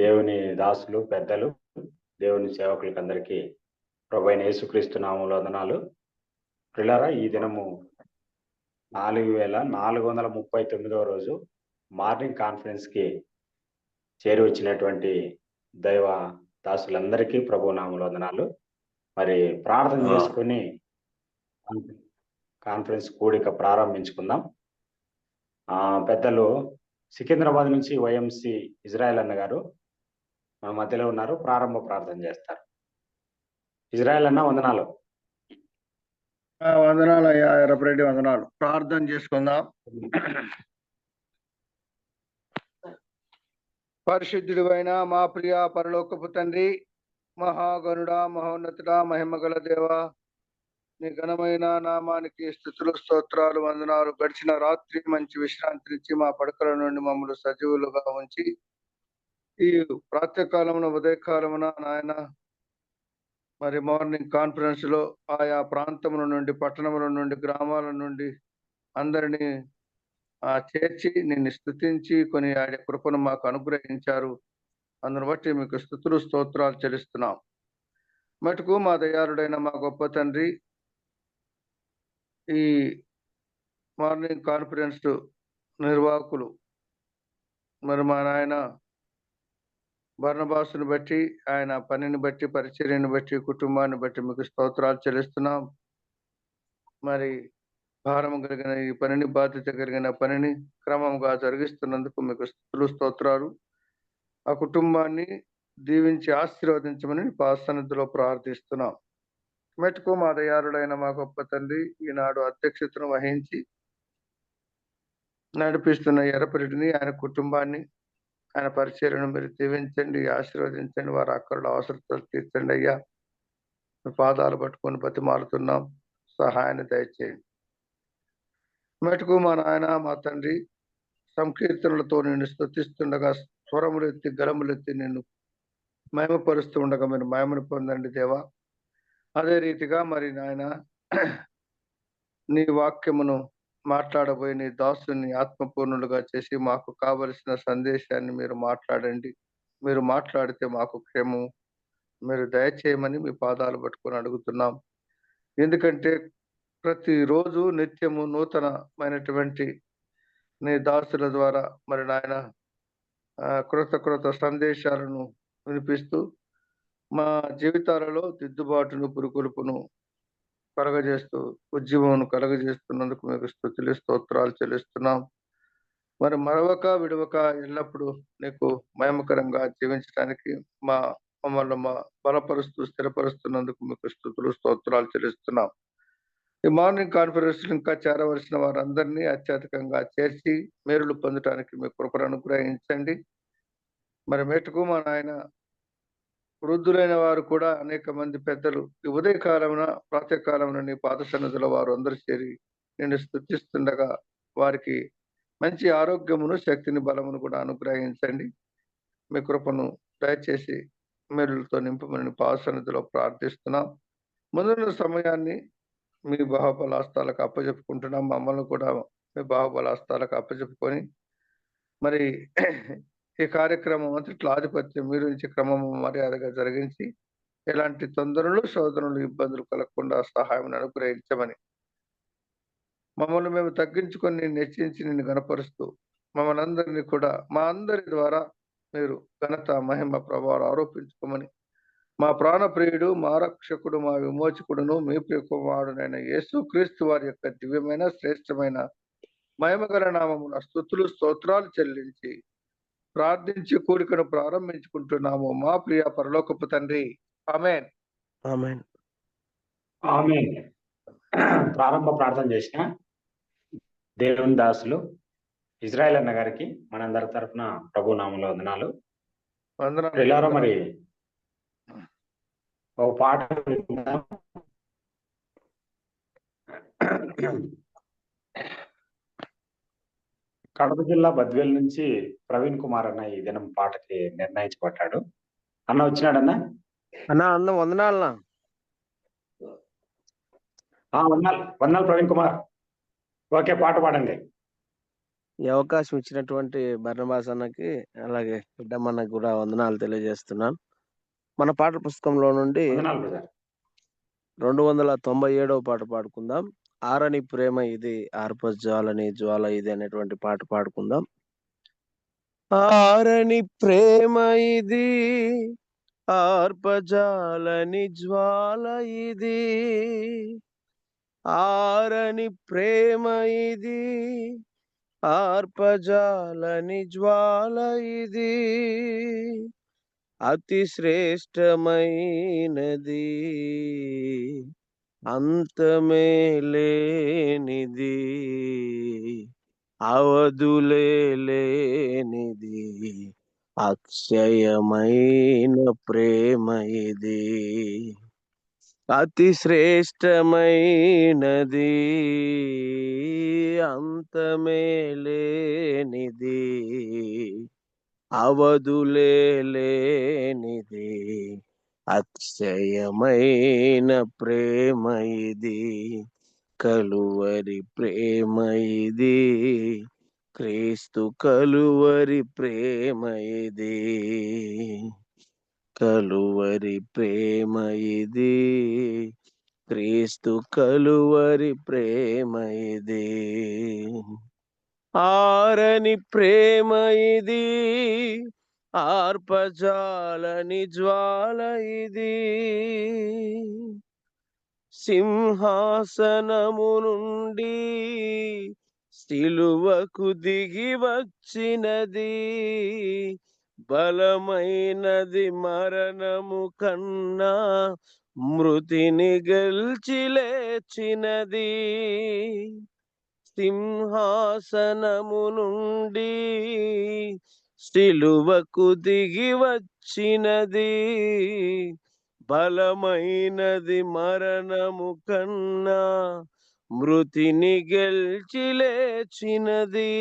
దేవుని దాసులు, పెద్దలు, దేవుని సేవకులకందరికీ ప్రభువైన యేసుక్రీస్తు నామములో వందనాలు. ప్రియులారా, ఈ దినము 4439వ రోజు మార్నింగ్ కాన్ఫరెన్స్కి చేరి వచ్చినటువంటి దైవ దాసులందరికీ ప్రభు నామములో వందనాలు. మరి ప్రార్థన చేసుకుని కాన్ఫరెన్స్ కూడిక ప్రారంభించుకుందాం. పెద్దలు సికింద్రాబాద్ నుంచి వైఎంసి ఇజ్రాయెల్ అన్న గారు మన మధ్యలో ఉన్నారు. ప్రారంభ ప్రార్థన చేస్తారు. ఇజ్రాయెల్ అన్న వందనాలు. వందనాలు అయ్యా ఎర్రపరెడ్డి, వందనాలు. ప్రార్థన చేసుకుందాం. పరిశుద్ధుడివైన మా ప్రియ పరలోకపు తండ్రి, మహాగణుడా, మహోన్నతుడా, మహిమగల దేవ, నీ ఘనమైన నామానికి స్తుతులు, స్తోత్రాలు, వందనాలు. గడిచిన రాత్రి మంచి విశ్రాంతి నుంచి మా పడకల నుండి మమ్మల్ని సజీవులుగా ఉంచి ఈ ప్రాతకాలమున ఉదయకాలమున నాయన మరి మార్నింగ్ కాన్ఫరెన్స్ లో ఆయా ప్రాంతముల నుండి, పట్టణముల నుండి, గ్రామాల నుండి అందరినీ చేర్చి నిన్ను స్తుతించి కొని ఆడే కృపను మాకు అనుగ్రహించారు. అందును బట్టి మీకు స్తుతులు, స్తోత్రాలు చెల్లిస్తున్నాం. మటుకు మా దయాళుడైన మా గొప్ప తండ్రి, ఈ మార్నింగ్ కాన్ఫరెన్స్ నిర్వాహకులు మరి మా నాయన బర్నబాసుని బట్టి, ఆయన పనిని బట్టి, పరిచర్యను బట్టి, కుటుంబాన్ని బట్టి మీకు స్తోత్రాలు చెల్లిస్తున్నాం. మరి భారం కలిగిన ఈ పనిని, బాధ్యత కలిగిన పనిని క్రమంగా జరిగిస్తున్నందుకు మీకు స్తుతులు, స్తోత్రాలు. ఆ కుటుంబాన్ని దీవించి ఆశీర్వదించమని పాసన్నిధిలో ప్రార్థిస్తున్నాం. మెట్టుకు మా దయాళుడైన మా గొప్ప తండ్రి, ఈనాడు అధ్యక్షతను వహించి నడిపిస్తున్న ఎర్రపరెడ్డిని, ఆయన కుటుంబాన్ని, ఆయన పరిచర్యను మీరు దీవించండి, ఆశీర్వదించండి. వారి అక్కర్ల అవసరతలు తీర్చండి అయ్యా. మీ పాదాలు పట్టుకొని బతిమాలుతున్నాం, సహాయాన్ని దయచేయండి. మెటుకు మా నాయన, మా తండ్రి, సంకీర్తనలతో నిన్ను స్తుతిస్తుండగా, స్వరములెత్తి గలములెత్తి నిన్ను మహిమపరుస్తూ ఉండగా మీరు మహిమను పొందండి దేవా. అదే రీతిగా మరి నాయన నీ వాక్యమును మాట్లాడబోయి నీ దాసుని ఆత్మపూర్ణులుగా చేసి మాకు కావలసిన సందేశాన్ని మీరు మాట్లాడండి. మీరు మాట్లాడితే మాకు క్షేమం మీరు దయచేయమని మీ పాదాలు పట్టుకొని అడుగుతున్నాం. ఎందుకంటే ప్రతిరోజు నిత్యము నూతనమైనటువంటి నీ దాసుల ద్వారా మరి నాయన కృత సందేశాలను వినిపిస్తూ మా జీవితాలలో దిద్దుబాటును, పురుకొలుపును కలగజేస్తూ, ఉద్యమం కలగజేస్తున్నందుకు మీకు స్తుతులు, స్తోత్రాలు చెల్లిస్తున్నాం. మరి మరొక విడవక ఎల్లప్పుడూ నీకు మహిమకరంగా జీవించడానికి మమ్మల్ని బలపరుస్తూ, స్థిరపరుస్తున్నందుకు మీకు స్తుతులు, స్తోత్రాలు చెల్లిస్తున్నాం. ఈ మార్నింగ్ కాన్ఫరెన్స్ ఇంకా చేరవలసిన వారందరినీ అత్యధికంగా చేర్చి మేలులు పొందడానికి మీ కృపను అనుగ్రహించండి. మరి మెట్టుకు మా నాయన వృద్ధులైన వారు కూడా అనేక మంది పెద్దలు ఈ ఉదయకాలమున, ప్రాతకాలమున నీ పాద సన్నిధిలో వారు అందరూ చేరి నిన్ను స్తుతిస్తుండగా వారికి మంచి ఆరోగ్యమును, శక్తిని, బలమును కూడా అనుగ్రహించండి. మీ కృపను దయచేసి మేలులతో నింపమని పాద సన్నిధిలో ప్రార్థిస్తున్నాం. ముందున్న సమయాన్ని మీ బాహుబలాస్తాలకు అప్పచెప్పుకుంటున్నాం. మమ్మల్ని కూడా మీ బాహుబలాస్తాలకు అప్పచెప్పుకొని మరి ఈ కార్యక్రమం అంతట్లో ఆధిపత్యం మీరు నుంచి క్రమము మర్యాదగా జరిగించి ఎలాంటి తొందరలు, శోధనలు, ఇబ్బందులు కలగకుండా సహాయం అనుగ్రహించమని మమ్మల్ని మేము తగ్గించుకొని హెచ్చించి నిన్ను గణపరుస్తూ మమ్మల్ని అందరినీ కూడా మా అందరి ద్వారా మీరు ఘనత, మహిమ, ప్రభావాలు ఆరోపించుకోమని మా ప్రాణప్రియుడు, మా రక్షకుడు, మా విమోచకుడును, మీ ప్రియ కుమారుడైన యేసుక్రీస్తు వారి యొక్క దివ్యమైన, శ్రేష్టమైన, మహిమగల నామమున స్తుతులు, స్తోత్రాలు చెల్లించి ప్రార్థించి కూడికను ప్రారంభించుకుంటున్నాము మా ప్రియ పరలోకపు తండ్రి. ఆమేన్. ఆమేన్. ఆమేన్. ప్రారంభ ప్రార్థన చేసిన దేవుని దాసులు ఇజ్రాయెల్ అన్న గారికి మనందరి తరఫున ప్రభు నామములో వందనాలు. ప్రియులారా, మరి ఒక పాట విందాం. కడప జిల్లా బద్వేల్ నుంచి ప్రవీణ్ కుమార్ అన్న ఈ దినం పాటకి నిర్ణయించబడ్డాడు. అన్న వచ్చినాడన్నా? అన్న వందనాలన్నా. వందనాలు ప్రవీణ్ కుమార్. ఓకే, పాట పాడండి. ఈ అవకాశం ఇచ్చినటువంటి బర్నబాస్ అన్నకి, అలాగే బిడ్డమ్మన్నకి కూడా వందనాలు తెలియజేస్తున్నాను. మన పాట పుస్తకంలో నుండి వందనాలు బ్రదర్. 297వ పాట పాడుకుందాం. ఆరని ప్రేమ ఇది ఆర్పజ్వాలని జ్వాల ఇది అనేటువంటి పాట పాడుకుందాం. ఆరని ప్రేమ ఇది ఆర్పజాలని జ్వాల ఇది, ఆరని ప్రేమ ఇది ఆర్పజాలని జ్వాల ఇది, అతి శ్రేష్టమైనది అంతమే లేనిది, అవధులే లేనిది, అక్షయమైన ప్రేమ ఇది, అతి శ్రేష్టమైనది అంతమే లేనిది, అవధులే లేనిది, అక్షయమైన ప్రేమ ఇది, కలువరి ప్రేమ ఇది, క్రీస్తు కలువరి ప్రేమ ఇది, కలువరి ప్రేమ ఇది, క్రీస్తు కలువరి ప్రేమ ఇది, ఆరని ప్రేమ ఇది ఆర్పజాలని జ్వాల ఇది, సింహాసనము నుండి సిలువకు దిగి వచ్చినది, బలమైనది మరణము కన్నా మృతిని గెలిచి లేచినది, సింహాసనము నుండి సిలువకు దిగి వచ్చినది, బలమైనది మరణము కన్నా మృతిని గెలిచి లేచినది,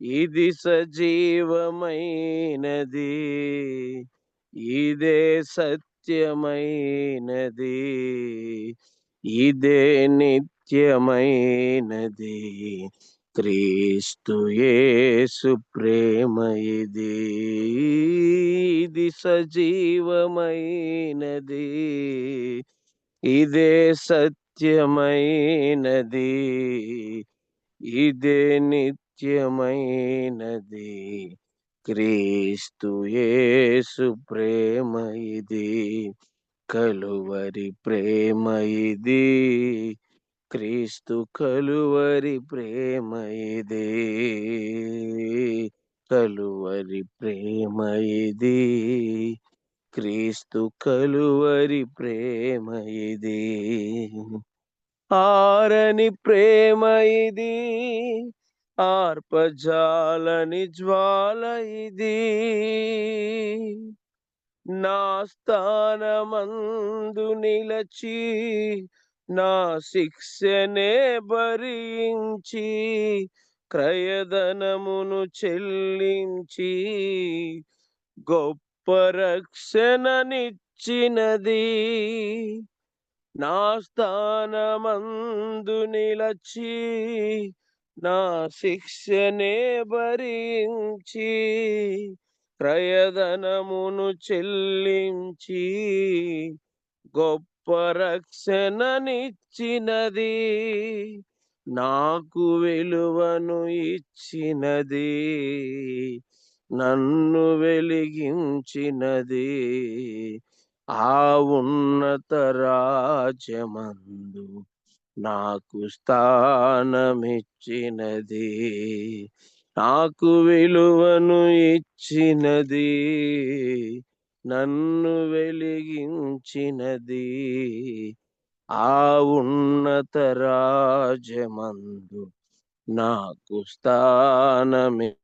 ఇది సజీవమైనది, ఇదే సత్యమైనది, ఇదే నిత్యమైనది, క్రీస్తు యేసు ప్రేమ ఇది, ఇది సజీవమైనది, ఇదే సత్యమైనది, ఇదే నిత్యమైనది, క్రీస్తు యేసు ప్రేమ ఇది, కలువరి ప్రేమ ఇది, క్రీస్తు కలువరి ప్రేమ ఇది, కలువరి ప్రేమ ఇది, క్రీస్తు కలువరి ప్రేమ ఇది, ఆరని ప్రేమ ఇది ఆర్పజాలని జ్వాల ఇది, నా స్థానమందు నిలచి నా శిక్షనే భరించి క్రయధనమును చెల్లించి గొప్ప రక్షణనిచ్చినది, నా స్థానమందు నిలచి నా శిక్షనే భరించి క్రయధనమును చెల్లించి గొప్ప రక్షణనిచ్చినది, నాకు విలువను ఇచ్చినది, నన్ను వెలిగించినది, ఆ ఉన్నత రాజ్యమందు నాకు స్థానమిచ్చినది, నాకు విలువను ఇచ్చినది, నన్ను వెలిగించినది, ఆ ఉన్నత రాజ్యమందు నాకు స్థానమిచ్చినది,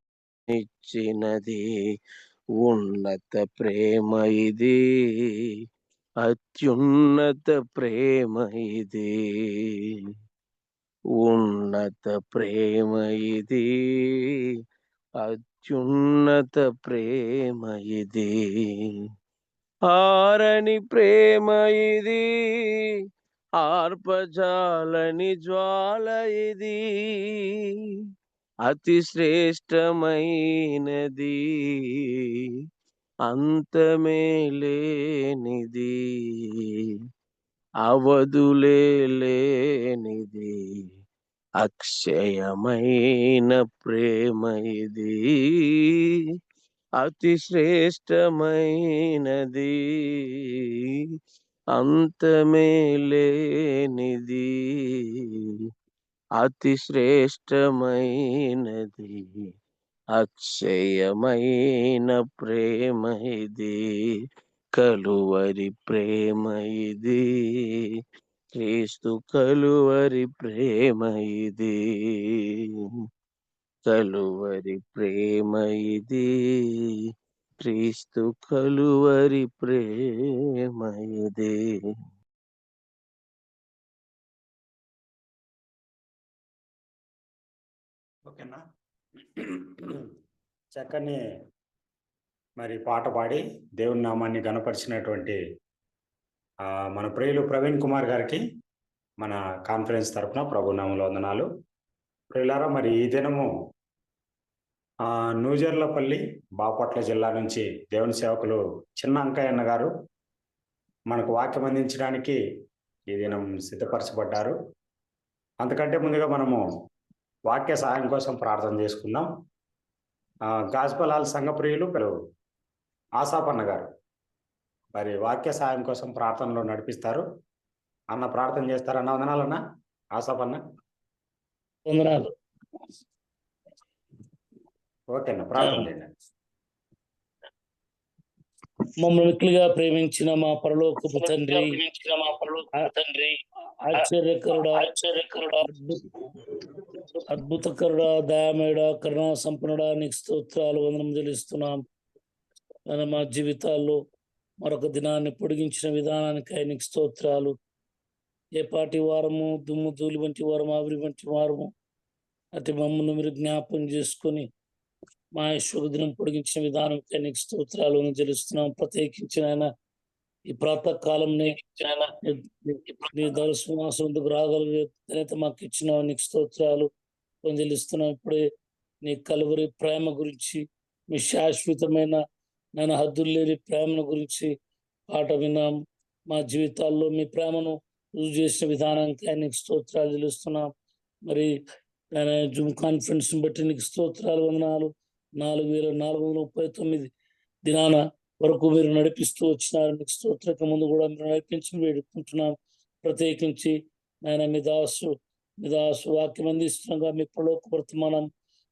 ఉన్నత ప్రేమ ఇది, అత్యున్నత ప్రేమ ఇది, ఉన్నత ప్రేమ ఇది, అత్యున్నత ప్రేమ ఇది, ఆరని ప్రేమ ఇది ఆర్పజాలని జ్వాల ఇది, అతి శ్రేష్టమైనది, అంతమే లేనిది, అవధులే లేనిది, అక్షయమైన ప్రేమ ఇది. అతి శ్రేష్టమైనది, అంతమే లేనిది, అతి శ్రేష్టమైనది, అక్షయమైన ప్రేమ ఇది. కలువరి ప్రేమ ఇది, క్రీస్తు కలువరి ప్రేమ ఇది. కలువరి ప్రేమ ఇది, క్రీస్తు కలువరి ప్రేమ ఇది. ఓకేనా? చక్కని మరి పాట పాడి దేవుని నామాన్ని గణపరిచినటువంటి మన ప్రియులు ప్రవీణ్ కుమార్ గారికి మన కాన్ఫరెన్స్ తరఫున ప్రభు నామములో వందనాలు. ప్రియులారా, మరి ఈ దినము నూజర్లపల్లి బాపట్ల జిల్లా నుంచి దేవుని సేవకులు చిన్న అంకయ్యన్న గారు మనకు వాక్యం అందించడానికి ఈ దినం సిద్ధపరచబడ్డారు. అంతకంటే ముందుగా మనము వాక్య సహాయం కోసం ప్రార్థన చేసుకుందాం. గాస్పల్ హాల్ సంఘ ప్రియులు ఆసాపన్న గారు మరి వాక్య సహాయం కోసం ప్రార్థనలో నడిపిస్తారు. అన్న ప్రార్థన చేస్తారన్న. వందనాలన్న ఆసాపన్న. వందనాలు. ఓకే అన్న, ప్రార్థన చేయండి. మమ్మల్ని మిక్కులుగా ప్రేమించిన మా పరలోకపు తండ్రి, ఆశ్చర్యకరుడా, అద్భుతకరుడా, దయామయుడా, కరుణా సంపన్నుడా, నీకు స్తోత్రాలు వందనం చెల్లిస్తున్నాం. మా జీవితాల్లో మరొక దినాన్ని పొడిగించిన విధానానికి నీకు స్తోత్రాలు. ఏ పాటి వారము, దుమ్ము ధూళి వంటి వారము, ఆవిరి వంటి వారము, అటు మమ్మల్ని మీరు జ్ఞాపకం చేసుకొని మా యశ్వకు దినం పొడిగించిన విధానంకి నీకు స్తోత్రాలు చెల్లిస్తున్నాం. ప్రత్యేకించిన ఈ ప్రాతకాలం నీ దర్శనాసందుకు రాగలిగే ఘనత మాకు ఇచ్చిన నీకు స్తోత్రాలు చెల్లిస్తున్నాం. ఇప్పుడే నీ కలువరి ప్రేమ గురించి, మీ శాశ్వతమైన నేను హద్దులు లేని ప్రేమను గురించి పాట విన్నాం. మా జీవితాల్లో మీ ప్రేమను రుజువు చేసిన విధానానికి నీకు స్తోత్రాలు చెల్లిస్తున్నాం. మరి జూమ్ కాన్ఫరెన్స్ బట్టి నీకు స్తోత్రాలు వందనాలు. 4439 దినాన వరకు మీరు నడిపిస్తూ వచ్చినారు. మీకు స్తోత్రక ముందు కూడా మీరు నడిపించి వేడుకుంటున్నాం. ప్రత్యేకించి ఆయన మీ దాసు వాక్యం అందిస్తుండగా మీ పరలోక వర్తమానం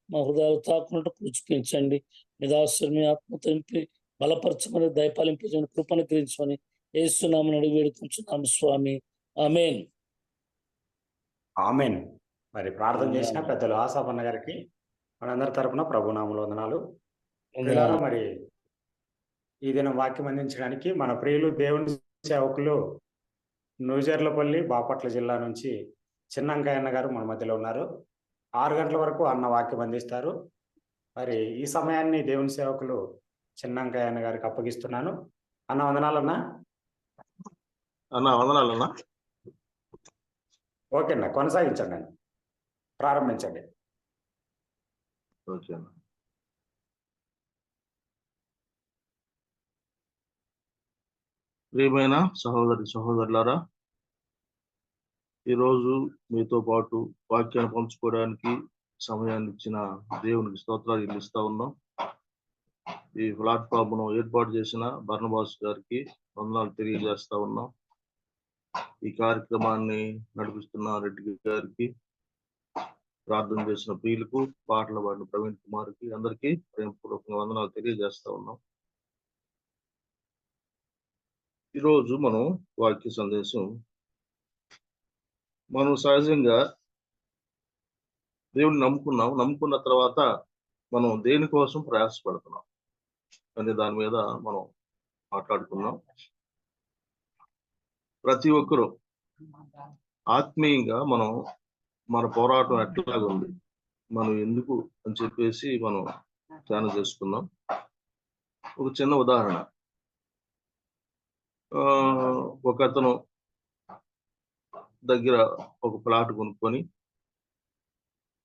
మా హృదయాలు తాకున్నట్టు కూర్చుకించండి. మీ దాసు మీ ఆత్మ తెంపి బలపరచమని, దయపాలింపజని, కృపను గ్రహించమని యేసునామమున అడిగి వేడుకుంటున్నాం స్వామి. ఆమేన్. ఆమేన్. మరి ప్రార్థన చేసిన పెద్దలు ఆసాపన్న గారికి మనందరి తరపున ప్రభునామములో వందనాలు. మరి ఈ దినం వాక్యం అందించడానికి మన ప్రియులు దేవుని సేవకులు నూజర్లపల్లి బాపట్ల జిల్లా నుంచి చిన్నంకయ్యన్న గారు మన మధ్యలో ఉన్నారు. 6 గంటల వరకు అన్న వాక్యం అందిస్తారు. మరి ఈ సమయాన్ని దేవుని సేవకులు చిన్నంకయ్యన్న గారికి అప్పగిస్తున్నాను. అన్న వందనాలన్నా. వందనాలన్నా. ఓకే అన్న, కొనసాగించండి అన్న, ప్రారంభించండి. ఓకే అన్న. ప్రియమైన సహోదరులారా, ఈరోజు మీతో పాటు వాక్యాన్ని పంచుకోవడానికి సమయాన్ని ఇచ్చిన దేవునికి స్తోత్రాలు చెల్లిస్తా ఉన్నాం. ఈ ప్లాట్ఫామ్ ను ఏర్పాటు చేసిన బర్నబాస్ గారికి వందనాలు తెలియజేస్తా ఉన్నాం. ఈ కార్యక్రమాన్ని నడిపిస్తున్న రెడ్డి గారికి, ప్రార్థన చేసిన ప్రియులకు, పాటలు పాడిన ప్రవీణ్ కుమార్కి, అందరికీ ప్రేమపూర్వకంగా వందనాలు తెలియజేస్తా ఉన్నాం. ఈరోజు మనం వాక్య సందేశం, మనం సహజంగా దేవుని నమ్ముకున్న తర్వాత మనం దేనికోసం ప్రయాసపడుతున్నాం అనే దాని మీద మనం మాట్లాడుకున్నాం. ప్రతి ఒక్కరూ ఆత్మీయంగా మన పోరాటం ఎట్లాగుంది, మనం ఎందుకు అని చెప్పేసి మనం ధ్యానం చేసుకున్నాం. ఒక చిన్న ఉదాహరణ, ఒక అతను దగ్గర ఒక ప్లాట్ కొనుక్కొని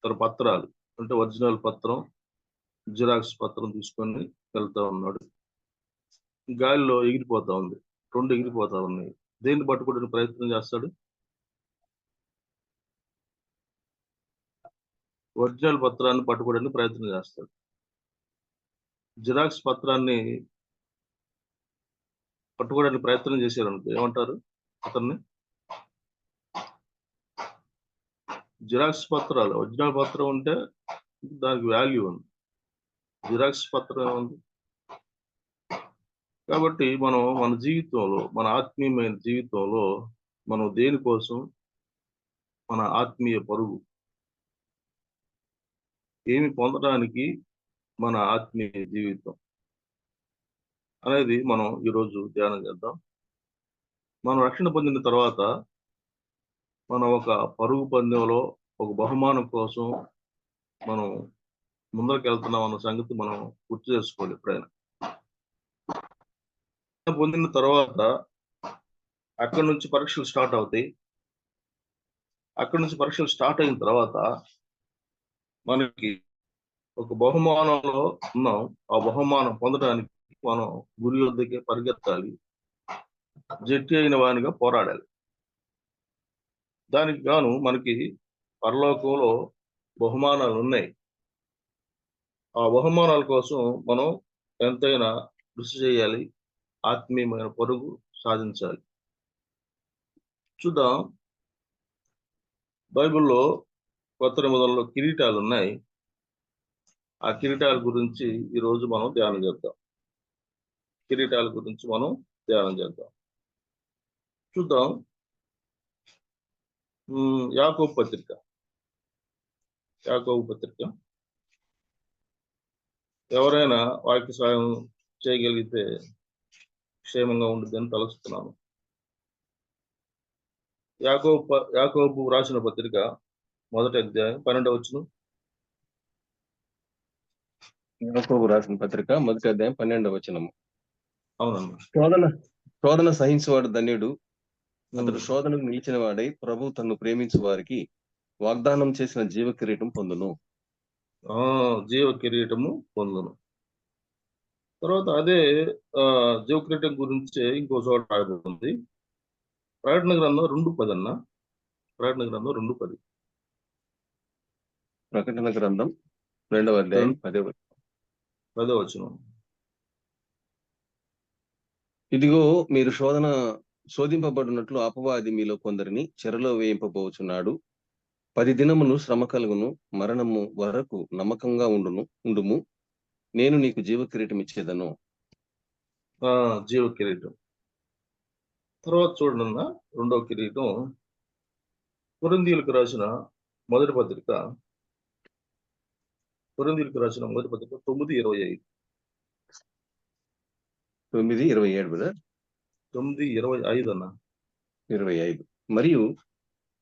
తన పత్రాలు అంటే ఒరిజినల్ పత్రం, జిరాక్స్ పత్రం తీసుకొని వెళ్తా ఉన్నాడు. గాలిలో ఎగిరిపోతా ఉంది, 2 ఎగిరిపోతా ఉన్నాయి. దేన్ని పట్టుకోవడానికి ప్రయత్నం చేస్తాడు? ఒరిజినల్ పత్రాన్ని పట్టుకోవడానికి ప్రయత్నం చేస్తాడు. జిరాక్స్ పత్రాన్ని పట్టుకోవడానికి ప్రయత్నం చేశారనుకో ఏమంటారు అతన్ని? జిరాక్స్ పత్రాలు, ఒరిజినల్ పత్రం ఉంటే దానికి వాల్యూ ఉంది, జిరాక్స్ పత్రం ఏముంది? కాబట్టి మనం మన జీవితంలో, మన ఆత్మీయమైన జీవితంలో మనం దేనికోసం, మన ఆత్మీయ పరుగు ఏమి పొందడానికి మన ఆత్మీయ జీవితం అనేది మనం ఈరోజు ధ్యానం చేద్దాం. మనం రక్షణ పొందిన తర్వాత మనం ఒక పరుగు పందెంలో ఒక బహుమానం కోసం మనం ముందరికి వెళ్తున్నాం అన్న సంగతి మనం గుర్తు చేసుకోవాలి. ఎప్పుడైనా పొందిన తర్వాత అక్కడి నుంచి పరీక్షలు స్టార్ట్ అవుతాయి. అక్కడి నుంచి పరీక్షలు స్టార్ట్ అయిన తర్వాత మనకి ఒక బహుమానంలో ఉన్నాం. ఆ బహుమానం పొందడానికి మనం గురి వద్దకే పరిగెత్తాలి, జట్టి అయిన వానిగా పోరాడాలి. దానికి గాను మనకి పరలోకంలో బహుమానాలు ఉన్నాయి. ఆ బహుమానాల కోసం మనం ఎంతైనా కృషి చేయాలి, ఆత్మీయమైన పరుగు సాధించాలి. చూద్దాం, బైబిల్లో కొత్త నిబంధనలో కిరీటాలు ఉన్నాయి. ఆ కిరీటాల గురించి ఈరోజు మనం ధ్యానం చేద్దాం. కిరీటాల గురించి మనం ధ్యానం చేద్దాం. చూద్దాం, యాకోబు పత్రిక. యాకోబు పత్రిక ఎవరైనా వాక్య సాయం చేయగలిగితే క్షేమంగా ఉంటుందని తలుస్తున్నాను. యాకోబు రాసిన పత్రిక 1వ అధ్యాయం 12వ వచనం. యాకోబు రాసిన పత్రిక 1వ అధ్యాయం 12వ వచనం. అవునమ్మా. శోధన సహించువాడు ధన్యుడు, అతడు శోధనకు నిలిచిన వాడై ప్రభు తన్ను ప్రేమించు వారికి వాగ్దానం చేసిన జీవ కిరీటం పొందును. జీవ కిరీటము పొందును. తర్వాత అదే జీవ కిరీటం గురించి ఇంకో చోట రాయబడింది. ప్రకటన గ్రంథం 2:10 అన్న. ప్రకటన గ్రంథం 2:10. ప్రకటన గ్రంథం 2వ అధ్యాయం 10వ వచనం. ఇదిగో మీరు శోధింపబడినట్లు అపవాది మీలో కొందరిని చెరలో వేయింపబోచున్నాడు. 10 దినములు శ్రమ కలుగును, మరణము వరకు నమ్మకంగా ఉండుము, నేను నీకు జీవ కిరీటం ఇచ్చేదను. జీవ కిరీటం. తర్వాత చూడండి, 2వ కిరీటం కొరింథీయులకు రాసిన మొదటి పత్రిక. కొరింథీయులకు రాసిన మొదటి పత్రిక 9:25. 9:27 బ్రదర్. 9:25 అన్న. 25. మరియు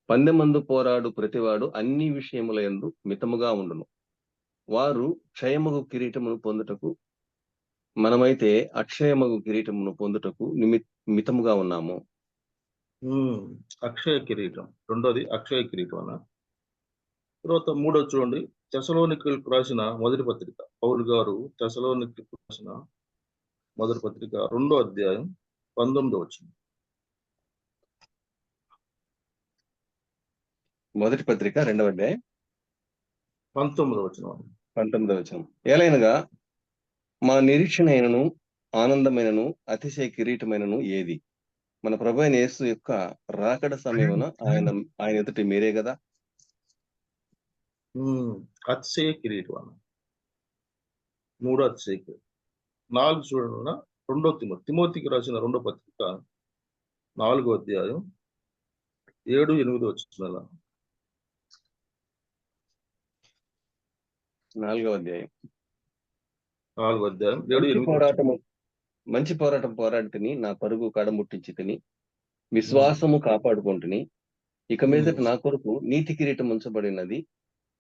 పందెమందు పోరాడు ప్రతివాడు అన్ని విషయముల యందు మితముగా ఉండును. వారు క్షయమగు కిరీటమును పొందుటకు, మనమైతే అక్షయమగు కిరీటమును పొందుటకు మితముగా ఉన్నాము. అక్షయ కిరీటం. రెండోది అక్షయ కిరీటం అన్న. తర్వాత 3వ చూడండి, తెసలోనికలకు రాసిన మొదటి పత్రిక. పౌలు గారు తెసలోనికలకు రాసిన మొదటి పత్రిక 2వ అధ్యాయం 19వ వచనం. మొదటి పత్రిక 2వ అధ్యాయం 19వ వచనం. 19వ వచనం. ఎలైనగా మా నిరీక్షణ అయినను ఆనందమైనను అతిశయ కిరీటమైనను ఏది? మన ప్రభు అయిన యేసు యొక్క రాకడ సమయమున ఆయన ఎదుటి మీరే కదా. అతిశయ కిరీటం అన్న. 3వ అతిశయ కిరీటం. 4 చూడండి, 2వ తిమోతికి రాసిన 2వ పత్రిక 4వ అధ్యాయం 7-8 వచనాల. 4వ అధ్యాయం 7-8. మంచి పోరాటం పోరాడితిని, నా పరుగు కడముట్టించి తిని, విశ్వాసము కాపాడుకుంటుని. ఇక మీదట నా కొరకు నీతి కిరీటం ఉంచబడినది.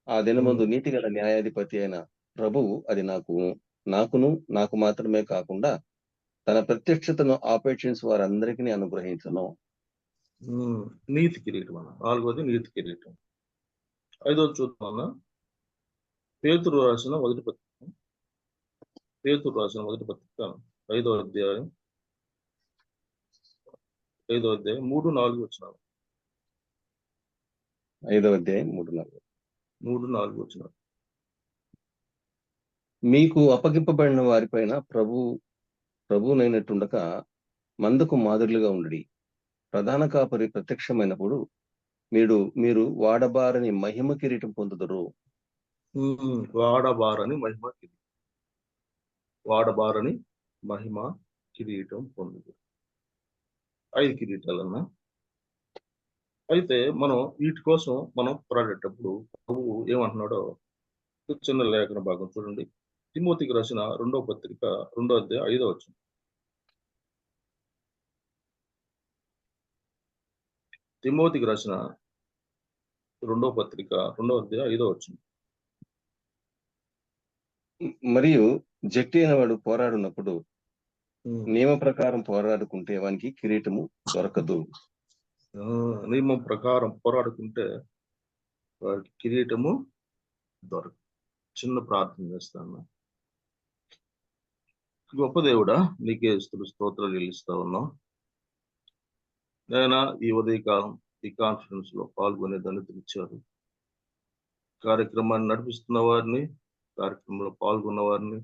ఆ దినమందు నీతి గల న్యాయాధిపతి అయిన ప్రభువు అది నాకు మాత్రమే కాకుండా తన ప్రత్యక్షతను ఆపేక్షించి వారందరికీ అనుగ్రహించను. నీతి కిరీటం అన్న. 4వది నీతి కిరీటం. 5వ చూద్దాం. పేతురు రాసిన మొదటి పత్రిక 5వ అధ్యాయం 3-4 వచనాలు. 5వ అధ్యాయం 3-4. 3-4 వచనాలు. మీకు అప్పగింపబడిన వారిపైన ప్రభువునైనట్టుండక మందకు మాదిరిగా ఉండి ప్రధాన కాపరి ప్రత్యక్షమైనప్పుడు మీరు వాడబారని మహిమ కిరీటం పొందుదురు. వాడబారని మహిమ కిరీటం పొందుదురు. 5 కిరీటాలన్నా. అయితే మనం వీటి కోసం మనం పోరాడేటప్పుడు ప్రభువు ఏమంటున్నాడో చిన్న లేఖన భాగం చూడండి. తిమోతికి రాసిన 2వ పత్రిక 2వ అధ్యాయం 5వ వచనం. తిమోతికి రాసిన 2వ పత్రిక 2వ అధ్యాయం 5వ వచనం. మరియు జట్టి అయినవాడు పోరాడున్నప్పుడు నియమ ప్రకారం పోరాడుకుంటే వానికి కిరీటము దొరకదు. నియమం ప్రకారం పోరాడుకుంటే వారికి కిరీటము దొరకదు. చిన్న ప్రార్థన చేస్తాను. గొప్ప దేవుడా, నీకే స్తోత్రాలు చెల్లిస్తా ఉన్నాం. నేను ఈ ఉదయకాలం ఈ కాన్ఫరెన్స్ లో పాల్గొనే ధన్యతనిచ్చారు. కార్యక్రమాన్ని నడిపిస్తున్న వారిని, కార్యక్రమంలో పాల్గొన్న వారిని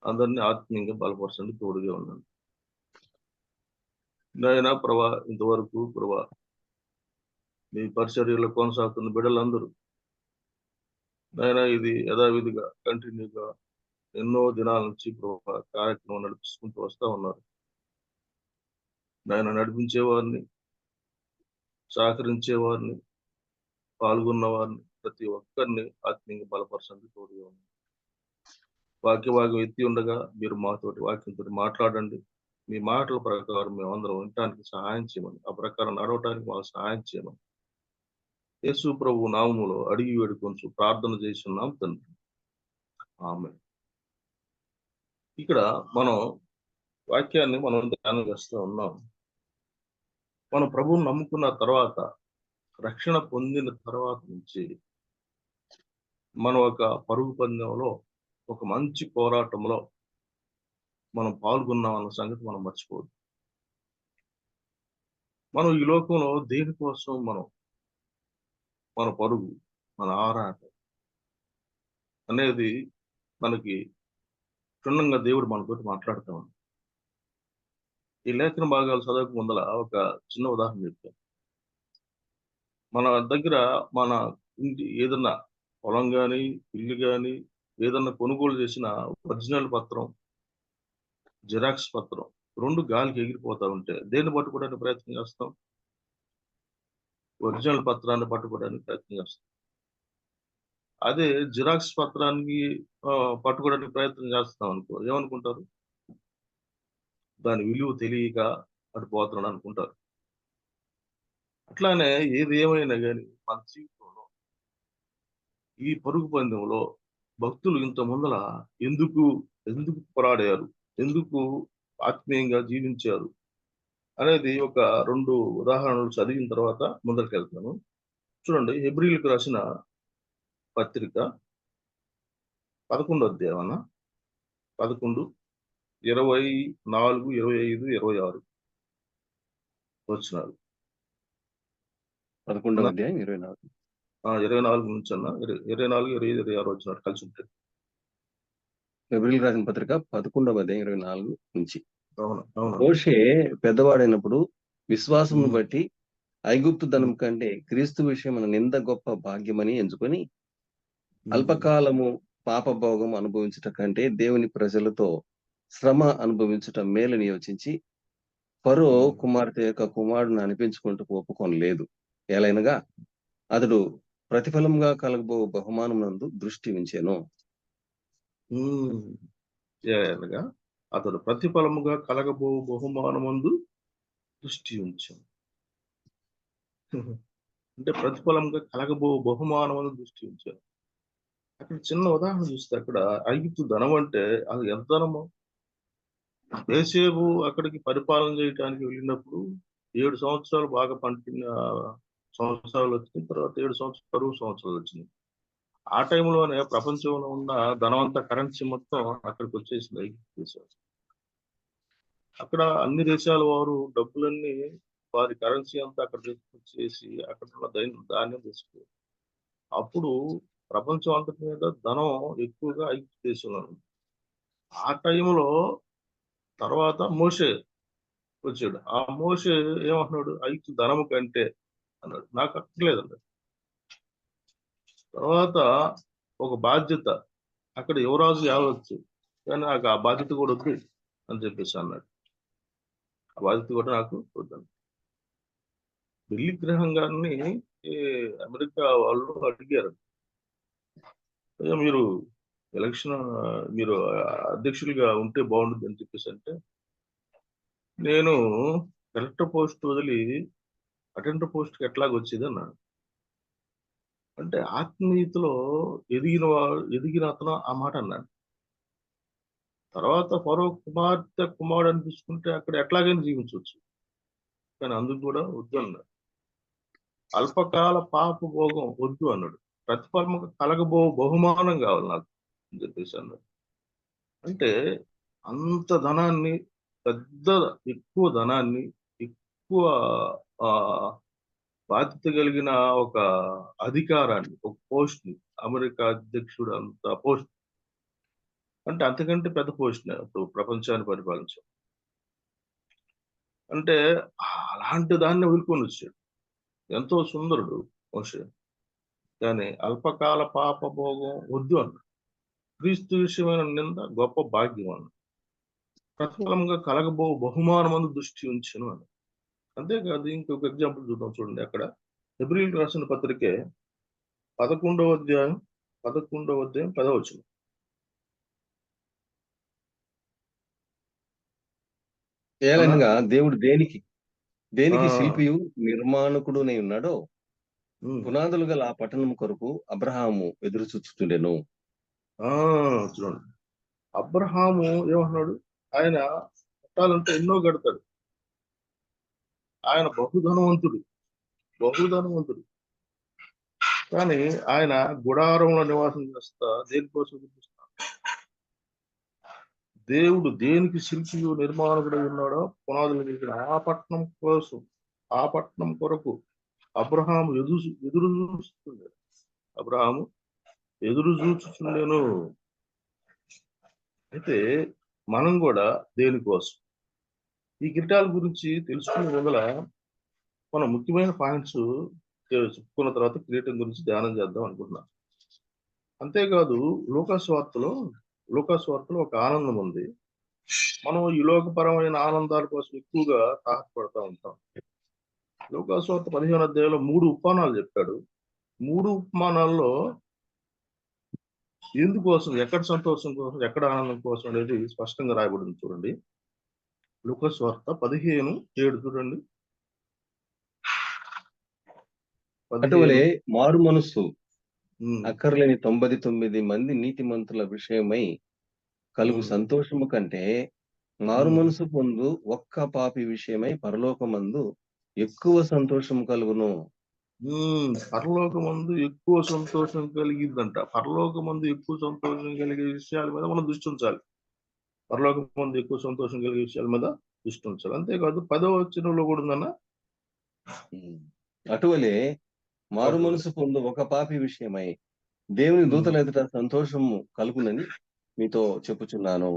అందరినీ ఆత్మీయంగా బలపరచండి, తోడుగా ఉన్నాను. నాయన ప్రభా, ఇంతవరకు ప్రభా మీ పరిచర్యలో కొనసాగుతున్న బిడ్డలందరూ నాయన ఇది యథావిధిగా కంటిన్యూగా ఎన్నో దినాల నుంచి ప్రభా కార్యక్రమం నడిపించుకుంటూ వస్తా ఉన్నారు. నాయన నడిపించేవారిని, సహకరించేవారిని, పాల్గొన్న వారిని ప్రతి ఒక్కరిని ఆత్మీయంగా బలపరచండి, తోడుగా ఉంది. వాక్యం ఎత్తి ఉండగా మీరు మాతోటి వాక్యంతో మాట్లాడండి. మీ మాటల ప్రకారం మేమందరం వినటానికి సహాయం చేయమని, ఆ ప్రకారం నడవటానికి మాకు సహాయం చేయమని యేసు ప్రభు నామములో అడిగి వేడుకొంచు ప్రార్థన చేస్తున్నాం తండ్రి, ఆమేన్. ఇక్కడ మనం వాక్యాన్ని ధ్యానం చేస్తూ ఉన్నాం. మనం ప్రభువుని నమ్ముకున్న తర్వాత, రక్షణ పొందిన తర్వాత నుంచి మనం ఒక పరుగు పందెంలో, ఒక మంచి పోరాటంలో మనం పాల్గొన్నాం అన్న సంగతి మనం మర్చిపోవద్దు. మనం ఈ లోకంలో దేనికోసం మన పరుగు, మన ఆరాటం అనేది మనకి క్షుణ్ణంగా దేవుడు మనతోటి మాట్లాడుతూ ఉన్నాడు. ఈ లేఖన భాగాలు చదవక ముందల ఒక చిన్న ఉదాహరణ చెప్తాను. మన దగ్గర మన ఇంటి ఏదన్నా పొలం కానీ, ఇల్లు కానీ ఏదన్నా కొనుగోలు చేసిన ఒరిజినల్ పత్రం, జిరాక్స్ పత్రం 2 గాలికి ఎగిరిపోతా ఉంటే దేన్ని పట్టుకోవడానికి ప్రయత్నం చేస్తాం? ఒరిజినల్ పత్రాన్ని పట్టుకోవడానికి ప్రయత్నం చేస్తాం. అదే జిరాక్స్ పత్రానికి పట్టుకోవడానికి ప్రయత్నం చేస్తాం అనుకో, ఏమనుకుంటారు? దాని విలువ తెలియక అటు పోతున్నాడు అనుకుంటారు. అట్లానే ఏది ఏమైనా కానీ మన జీవితంలో ఈ పరుగు పందెంలో భక్తులు ఇంత ముందల ఎందుకు పోరాడారు, ఎందుకు ఆత్మీయంగా జీవించారు అనేది ఒక 2 ఉదాహరణలు చదివిన తర్వాత ముందరికి వెళ్తాను. చూడండి, హెబ్రీయులకు రాసిన పత్రిక 11వ అధ్యాయం 11, 24, 25, 26 వచనాలు. 11వ అధ్యాయం 24. 24 నుంచి 24, 25, 26 వచనాలు కలిసి ఉంటాయి. హెబ్రీయులకు రాసిన పత్రిక 11వ అధ్యాయం 24 నుంచి. అవును. మోషే పెద్దవాడైనప్పుడు విశ్వాసమును బట్టి ఐగుప్తు ధనం కంటే క్రీస్తు విషయమైన నింద గొప్ప భాగ్యమని ఎంచుకొని అల్పకాలము పాపభోగం అనుభవించుట కంటే దేవుని ప్రజలతో శ్రమ అనుభవించుట మేలని యోచించి ఫరో కుమార్తె యొక్క కుమారుడిని అనిపించుకుంటూ ఒప్పుకొనలేదు. ఎలైనగా అతడు ప్రతిఫలంగా కలగబో బహుమానమునందు దృష్టి ఉంచెను. అతడు ప్రతిఫలముగా కలగబో బహుమానమందు దృష్టి ఉంచాను. అంటే ప్రతిఫలంగా కలగబో బహుమానమందు దృష్టి ఉంచాను. అక్కడ చిన్న ఉదాహరణ చూస్తే, అక్కడ ఐగుప్తు ధనం అంటే అది ఎంత ధనము? యోసేపు అక్కడికి పరిపాలన చేయడానికి వెళ్ళినప్పుడు 7 సంవత్సరాలు బాగా పండిన సంవత్సరాలు వచ్చిన తర్వాత 7 సంవత్సరాలు కరువు సంవత్సరాలు వచ్చినాయి. ఆ టైంలోనే ప్రపంచంలో ఉన్న ధనవంత కరెన్సీ మొత్తం అక్కడికి వచ్చేసింది ఐగుప్తు దేశం. అక్కడ అన్ని దేశాల వారు డబ్బులన్నీ వారి కరెన్సీ అంతా అక్కడ తీసుకొచ్చేసి అక్కడ ఉన్న ధాన్యం తీసుకు. అప్పుడు ప్రపంచం అంతటి మీద ధనం ఎక్కువగా ఐగుప్తు దేశంలో ఉంది. ఆ టైంలో తర్వాత మోషే వచ్చాడు. ఆ మోషే ఏమంటున్నాడు? ఐగుప్తు ధనము కంటే అన్నాడు. నాకు అక్కర్లేదు అన్నాడు. తర్వాత ఒక బాధ్యత, అక్కడ యువరాజు యావచ్చు, కానీ నాకు ఆ బాధ్యత కూడా వద్దు అని చెప్పేసి అన్నాడు. ఆ బాధ్యత కూడా నాకు వద్దండి. బిల్లీ గ్రహం గారిని అమెరికా వాళ్ళు అడిగారు, "అయ్యా, మీరు ఎలక్షన్ మీరు అధ్యక్షులుగా ఉంటే బాగుంటుంది అని చెప్పేసి అంటే, నేను కలెక్టర్ పోస్ట్ వదిలి అటెండర్ పోస్ట్కి ఎట్లాగ వచ్చేది అన్నాడు. అంటే ఆత్మీయతలో ఎదిగిన అతను ఆ మాట అన్నాడు. తర్వాత ఫరో కుమారుడు అని తీసుకుంటే అక్కడ ఎట్లాగైనా జీవించవచ్చు, కానీ అందుకు కూడా వద్దు అన్నాడు. అల్పకాల పాప భోగం వద్దు అన్నాడు. ప్రతిఫలం కలగబో బహుమానం కావాలి నాకు అని చెప్పేసి అన్నాడు. అంటే అంత ధనాన్ని, ఎక్కువ ధనాన్ని, ఎక్కువ ఆ బాధ్యత కలిగిన ఒక అధికారాన్ని, ఒక పోస్ట్ ని, అమెరికా అధ్యక్షుడు అంత పోస్ట్ అంటే అంతకంటే పెద్ద పోస్ట్ అప్పుడు ప్రపంచాన్ని పరిపాలించాడు. అంటే అలాంటి దాన్ని వదులుకొని వచ్చాడు. ఎంతో సుందరుడు మోషే, కానీ అల్పకాల పాప భోగం వద్దు అన్నాడు. క్రీస్తు విషయమైన నింద గొప్ప భాగ్యం అన్నాడు. ప్రతిఫలంగా కలగబో బహుమానమందు దృష్టి ఉంచెను అన్నాడు. అంతేకాదు, ఇంకొక ఎగ్జాంపుల్ చూద్దాం చూడండి. అక్కడ హెబ్రీయులకు రాసిన పత్రికే 11వ అధ్యాయం 10వ వచనం. ఏలనగా దేవుడు దేనికి ఆ, శిల్పియు నిర్మాణకుడునై ఉన్నాడో ఉమ్, పునాదులు గల ఆ పట్టణం కొరకు అబ్రహాము ఎదురు చూచుచుండెను. చూడండి, అబ్రహాము ఏమన్నాడు? ఆయన కట్టాలంటే ఎన్నో కడతాడు. ఆయన బహుధనవంతుడు. కానీ ఆయన గుడారంలో నివాసం చేస్తా దేనికోసం చూపిస్తాడు? దేవుడు దేనికి శిల్పియు నిర్మాణకుడై ఉన్నాడో పునాదులు వేసిన ఆ పట్టణం కొరకు అబ్రహాము ఎదురు చూస్తుండే. అబ్రహాము ఎదురు చూచుచుండెను. అయితే మనం కూడా దేనికోసం ఈ కిరీటాల గురించి తెలుసుకునే మొదల మనం ముఖ్యమైన పాయింట్స్ చెప్పుకున్న తర్వాత కిరీటం గురించి ధ్యానం చేద్దాం అనుకుంటున్నాం. అంతేకాదు, లూకాసు వార్తలో ఒక ఆనందం ఉంది. మనం ఈ లోకపరమైన ఆనందాల కోసం ఎక్కువగా తాహపడతా ఉంటాం. లూకాసు వార్త 15వ అధ్యాయంలో 3 ఉపమానాలు చెప్పాడు. 3 ఉపమానాల్లో ఎందుకోసం, ఎక్కడ సంతోషం కోసం, ఎక్కడ ఆనందం కోసం అనేది స్పష్టంగా రాయబడింది. చూడండి, లూకాసు వార్త 15:7 చూడండి. అటువలే మారు మనస్సు ఉమ్, అక్కర్లేని 99 మంది నీతిమంతుల విషయమై కలుగు సంతోషము కంటే మారు మనసు పొందు ఒక్క పాపి విషయమై పరలోకమందు ఎక్కువ సంతోషం కలుగును. పరలోకమందు ఎక్కువ సంతోషం కలిగిద్దంట. పరలోకమందు ఎక్కువ సంతోషం కలిగే విషయాల మీద మనం దృష్టి ఉంచాలి. పరలోకమందు ఎక్కువ సంతోషం కలిగే విషయాల మీద దృష్టి ఉంచాలి. అంతేకాదు 10వ వచనంలో కూడా ఉందన్న, అటువలే మారు మనసు పొందు ఒక పాపి విషయమై దేవుని దూతల ఎదుట సంతోషము కలుగునని మీతో చెప్పుచున్నాను.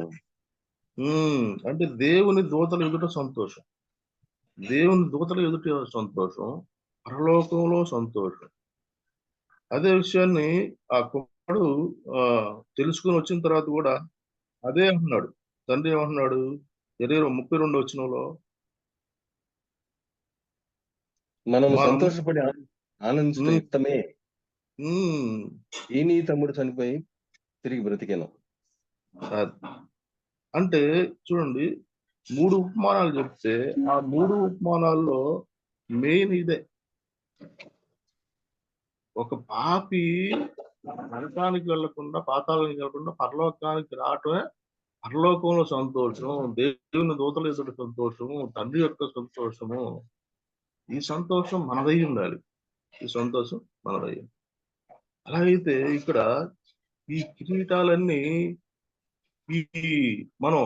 అంటే దేవుని దూతల ఎదుట సంతోషం, దేవుని దూతల ఎదుట సంతోషం, పరలోకంలో సంతోషం. అదే విషయాన్ని ఆ కుమారుడు తెలుసుకుని వచ్చిన తర్వాత కూడా అదే అంటున్నాడు. తండ్రి ఏమంటున్నాడు? 32వ వచనంలో, మనము సంతోషపడి ఆనందించడం యుక్తమే, ఈ నీ తమ్ముడు చనిపోయి తిరిగి బ్రతికెను. అంటే చూడండి, 3 ఉపమానాలు చెప్తే ఆ 3 ఉపమానాల్లో మెయిన్ ఇదే. ఒక పాపి నరకానికి వెళ్లకుండా, పాతాళానికి వెళ్లకుండా పరలోకానికి రావటమే పరలోకంలో సంతోషం, దేవుని దూతల ఎదుట సంతోషము, తండ్రి యొక్క సంతోషము. ఈ సంతోషం మనదై ఉండాలి. అలాగైతే ఇక్కడ ఈ కిరీటాలన్నీ ఈ మనం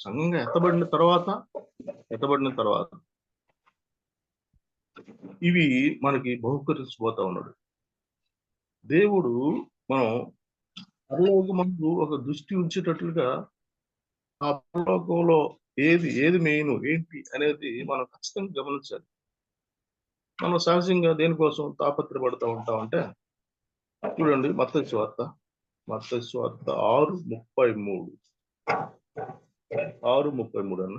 సంఘంగా ఎత్తబడిన తర్వాత ఇవి మనకి బహుకరించిపోతా ఉన్నాడు దేవుడు. మనం పరలోకమందు ఒక దృష్టి ఉంచేటట్లుగా ఆ పరలోకంలో ఏది మెయిన్ ఏంటి అనేది మనం ఖచ్చితంగా గమనించాలి. మనం సహజంగా దేనికోసం తాపత్రపడుతూ ఉంటామంటే, చూడండి మత్తయి సువార్త 6:33 అన్న.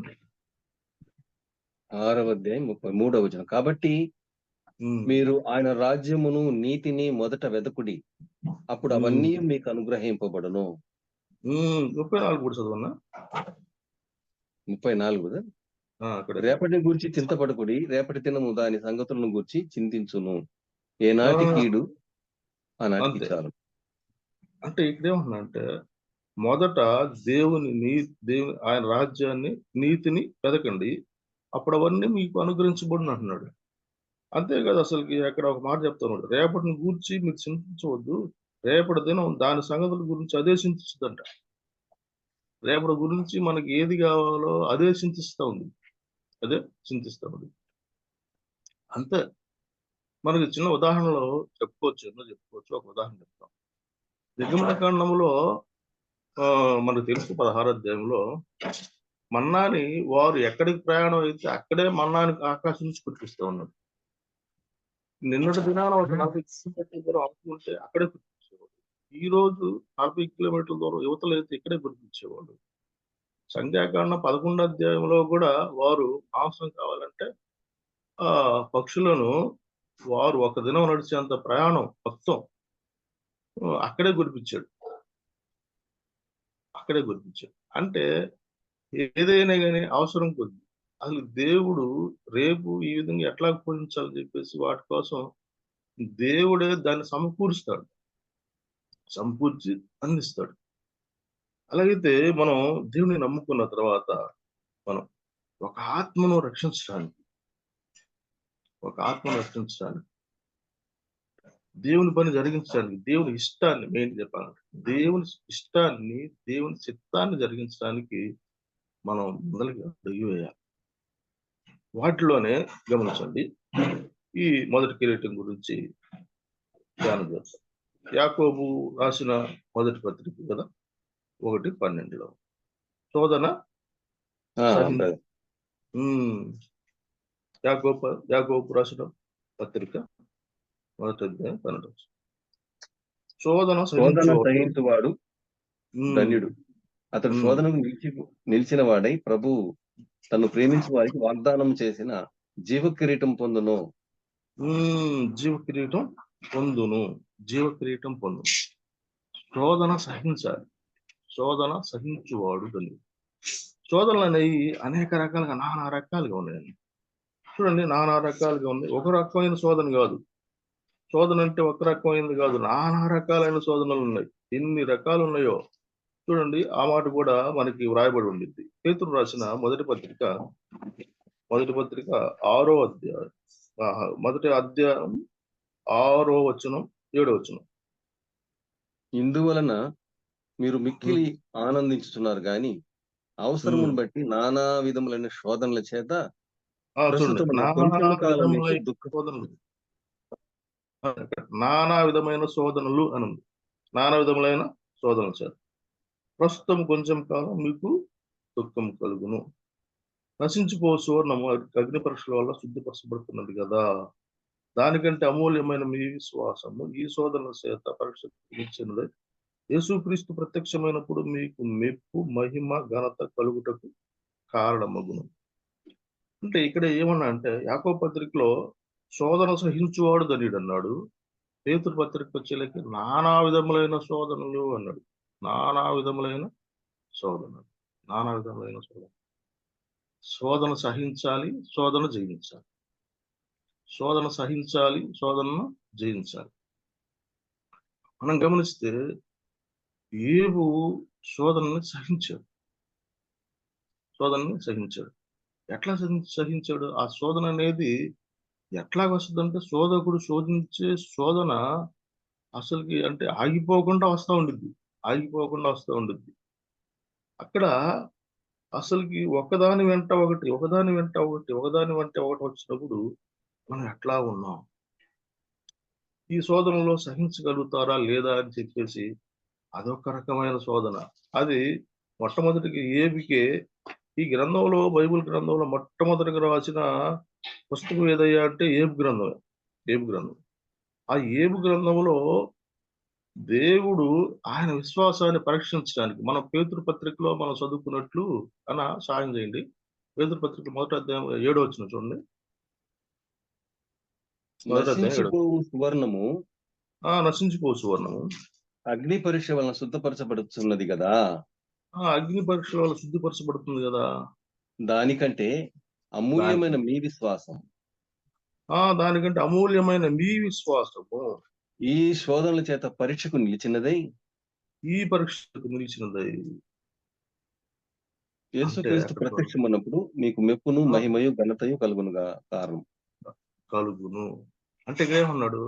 6వ అధ్యాయం 33వ వచనం. కాబట్టి మీరు ఆయన రాజ్యమును నీతిని మొదట వెదకుడి, అప్పుడు అవన్నీ మీకు అనుగ్రహింపబడును. 34 కూడా చదవన్నా. 34 కదా. అక్కడ రేపటిని గురించి చింతపడకుడి, రేపటి దినము దాని సంగతులను గురించి చింతించును. ఏనాటి కీడు ఆనాటికి అంతే. చాలు. అంటే ఇక్కడ ఏమంటున్నా అంటే, మొదట దేవుని ఆయన రాజ్యాన్ని నీతిని వెదకండి, అప్పుడు అవన్నీ మీకు అనుగ్రహించబడును అంటున్నాడు. అంతేకాదు, అసలుకి అక్కడ ఒక మాట చెప్తున్నాడు, రేపటిని గూర్చి మీరు చింతించవద్దు, రేపటి దినం దాని సంగతుల గురించి అదే చింతిస్తుందంట. రేపటి గురించి మనకి ఏది కావాలో అదే చింతిస్తూ ఉంది. అంతే. మనకి చిన్న ఉదాహరణలో చెప్పుకోవచ్చు. ఒక ఉదాహరణ చెప్తాం. నిర్గమకాండంలో మనకు తెలుసు 16వ అధ్యాయంలో మన్నాని వారు ఎక్కడికి ప్రయాణం అయితే అక్కడే మన్నాని ఆకాశం నుంచి కురిపిస్తూ ఉన్నాడు. నిన్నటి దినాన 40 కిలోమీటర్ల దూరం అవుతుంటే అక్కడే కురిపించేవాడు. ఈ రోజు 40 కిలోమీటర్ల దూరం యువతలు అయితే ఇక్కడే కురిపించేవాడు. సంఖ్యాకాండం 11వ అధ్యాయంలో కూడా వారు మాంసం కావాలంటే ఆ పక్షులను వారు ఒక దినం నడిచేంత ప్రయాణం మొత్తం అక్కడే కురిపించాడు. అంటే ఏదైనా కానీ అవసరం కొద్ది. అసలు దేవుడు రేపు ఈ విధంగా ఎట్లా పోషించాలని చెప్పేసి వాటి కోసం దేవుడే దాన్ని సమకూర్చి అందిస్తాడు. అలాగైతే మనం దేవుని నమ్ముకున్న తర్వాత మనం ఒక ఆత్మను రక్షించడానికి దేవుని పని జరిగించడానికి, దేవుని ఇష్టాన్ని మెయిన్ చెప్పాలంటే దేవుని ఇష్టాన్ని, దేవుని చిత్తాన్ని జరిగించడానికి మనం మొదలుగా అడుగు వేయాలి. వాటిలోనే గమనించండి, ఈ మొదటి కిరీటం గురించి ధ్యానం చేస్తాం. యాకోబు రాసిన మొదటి పత్రిక కదా 1:12 శోధన యాకోబు రాసిన పత్రిక 1:12 శోధన సహించువాడు ధన్యుడు, అతడు శోధనకు నిలిచిన వాడై ప్రభువు తను ప్రేమించిన వారికి వాగ్దానం చేసిన జీవ కిరీటం పొందును. శోధన సహించువాడు ధన్యుడు. శోధనలు అనేవి అనేక రకాలుగా, నానా రకాలుగా ఉన్నాయండి. చూడండి, నానా రకాలుగా ఉంది. ఒక రకమైన శోధన కాదు. శోధన అంటే ఒక రకమైనది కాదు, నానా రకాలైన శోధనలు ఉన్నాయి. ఎన్ని రకాలు ఉన్నాయో చూడండి. ఆ మాట కూడా మనకి వ్రాయబడి ఉండింది. పేతురు రాసిన మొదటి పత్రిక 6వ అధ్యాయం, మొదటి అధ్యాయం 6వ వచనం 7వ వచనం. ఇందువలన మీరు మిక్కిలి ఆనందించుతున్నారు గాని అవసరమును బట్టి నానా విధములైన శోధనల చేత నానా విధమైన శోధనలు అని ఉంది. నానా విధములైన శోధనల చేత ప్రస్తుతం కొంచెం కాలం మీకు దుఃఖం కలుగును. నశించిపో సువర్ణము అగ్ని పరీక్షల వల్ల శుద్ధిపరచబడుతున్నది కదా, దానికంటే అమూల్యమైన మీ విశ్వాసము ఈ శోధనల చేత పరీక్షించినది. యేసుక్రీస్తు ప్రత్యక్షమైనప్పుడు మీకు మెప్పు, మహిమ, ఘనత కలుగుటకు కారణమగును. అంటే ఇక్కడ ఏమన్నా అంటే, యాకోబు పత్రికలో శోధన సహించువాడు ధన్యుడు అన్నాడు. పేతురు పత్రిక వచ్చేలకి నానా విధములైన శోధనలు అన్నాడు. నానా విధములైన శోధన. శోధన సహించాలి, శోధన జయించాలి. శోధనను జయించాలి. మనం గమనిస్తే యోబు శోధనని సహించాడు. ఎట్లా సహించాడు? ఆ శోధన అనేది ఎట్లా వస్తుందంటే, శోధకుడు శోధించే శోధన అసలుకి అంటే ఆగిపోకుండా వస్తూ ఉండిద్ది. ఆగిపోకుండా వస్తూ ఉండిద్ది. అక్కడ అసలుకి ఒకదాని వెంట ఒకటి, ఒకదాని వెంట ఒకటి, ఒకదాని వెంట ఒకటి వచ్చినప్పుడు మనం ఎట్లా ఉన్నాం? ఈ శోధనలో సహించగలుగుతారా లేదా అని చెప్పేసి అదొక రకమైన శోధన. అది మొట్టమొదటికి ఏబికే ఈ గ్రంథంలో, బైబిల్ గ్రంథంలో మొట్టమొదటిగా రాసిన పుస్తకం ఏదయ్యా అంటే ఏబు గ్రంథమే. ఏబు గ్రంథం. ఆ ఏబు గ్రంథంలో దేవుడు ఆయన విశ్వాసాన్ని పరీక్షించడానికి మనం పేతురు పత్రికలో మనం చదువుకున్నట్లు సహాయం చేయండి. పేతురు పత్రిక 1వ అధ్యాయం 7వ వచనం చూడండి. 1వ అధ్యాయం 7వ నశించిపోవు సువర్ణము నశించిపోవు సువర్ణము అగ్ని పరీక్ష వలన శుద్ధపరచబడుతున్నది కదా, అగ్ని పరీక్ష వల్ల శుద్ధిపరచబడుతుంది కదా. దానికంటే అమూల్యమైన మీ విశ్వాసం దానికంటే అమూల్యమైన మీ విశ్వాసము ఈ శోధనల చేత పరీక్షకు నిలిచినదై ఈ పరీక్షకు నిలిచినదై. యేసుక్రీస్తు అక్కడ ప్రత్యక్షమైనప్పుడు మీకు మెప్పును మహిమయు ఘనతయు కలుగునుగా కారణం. కలుగును అంటే ఇక్కడ ఏమన్నాడు?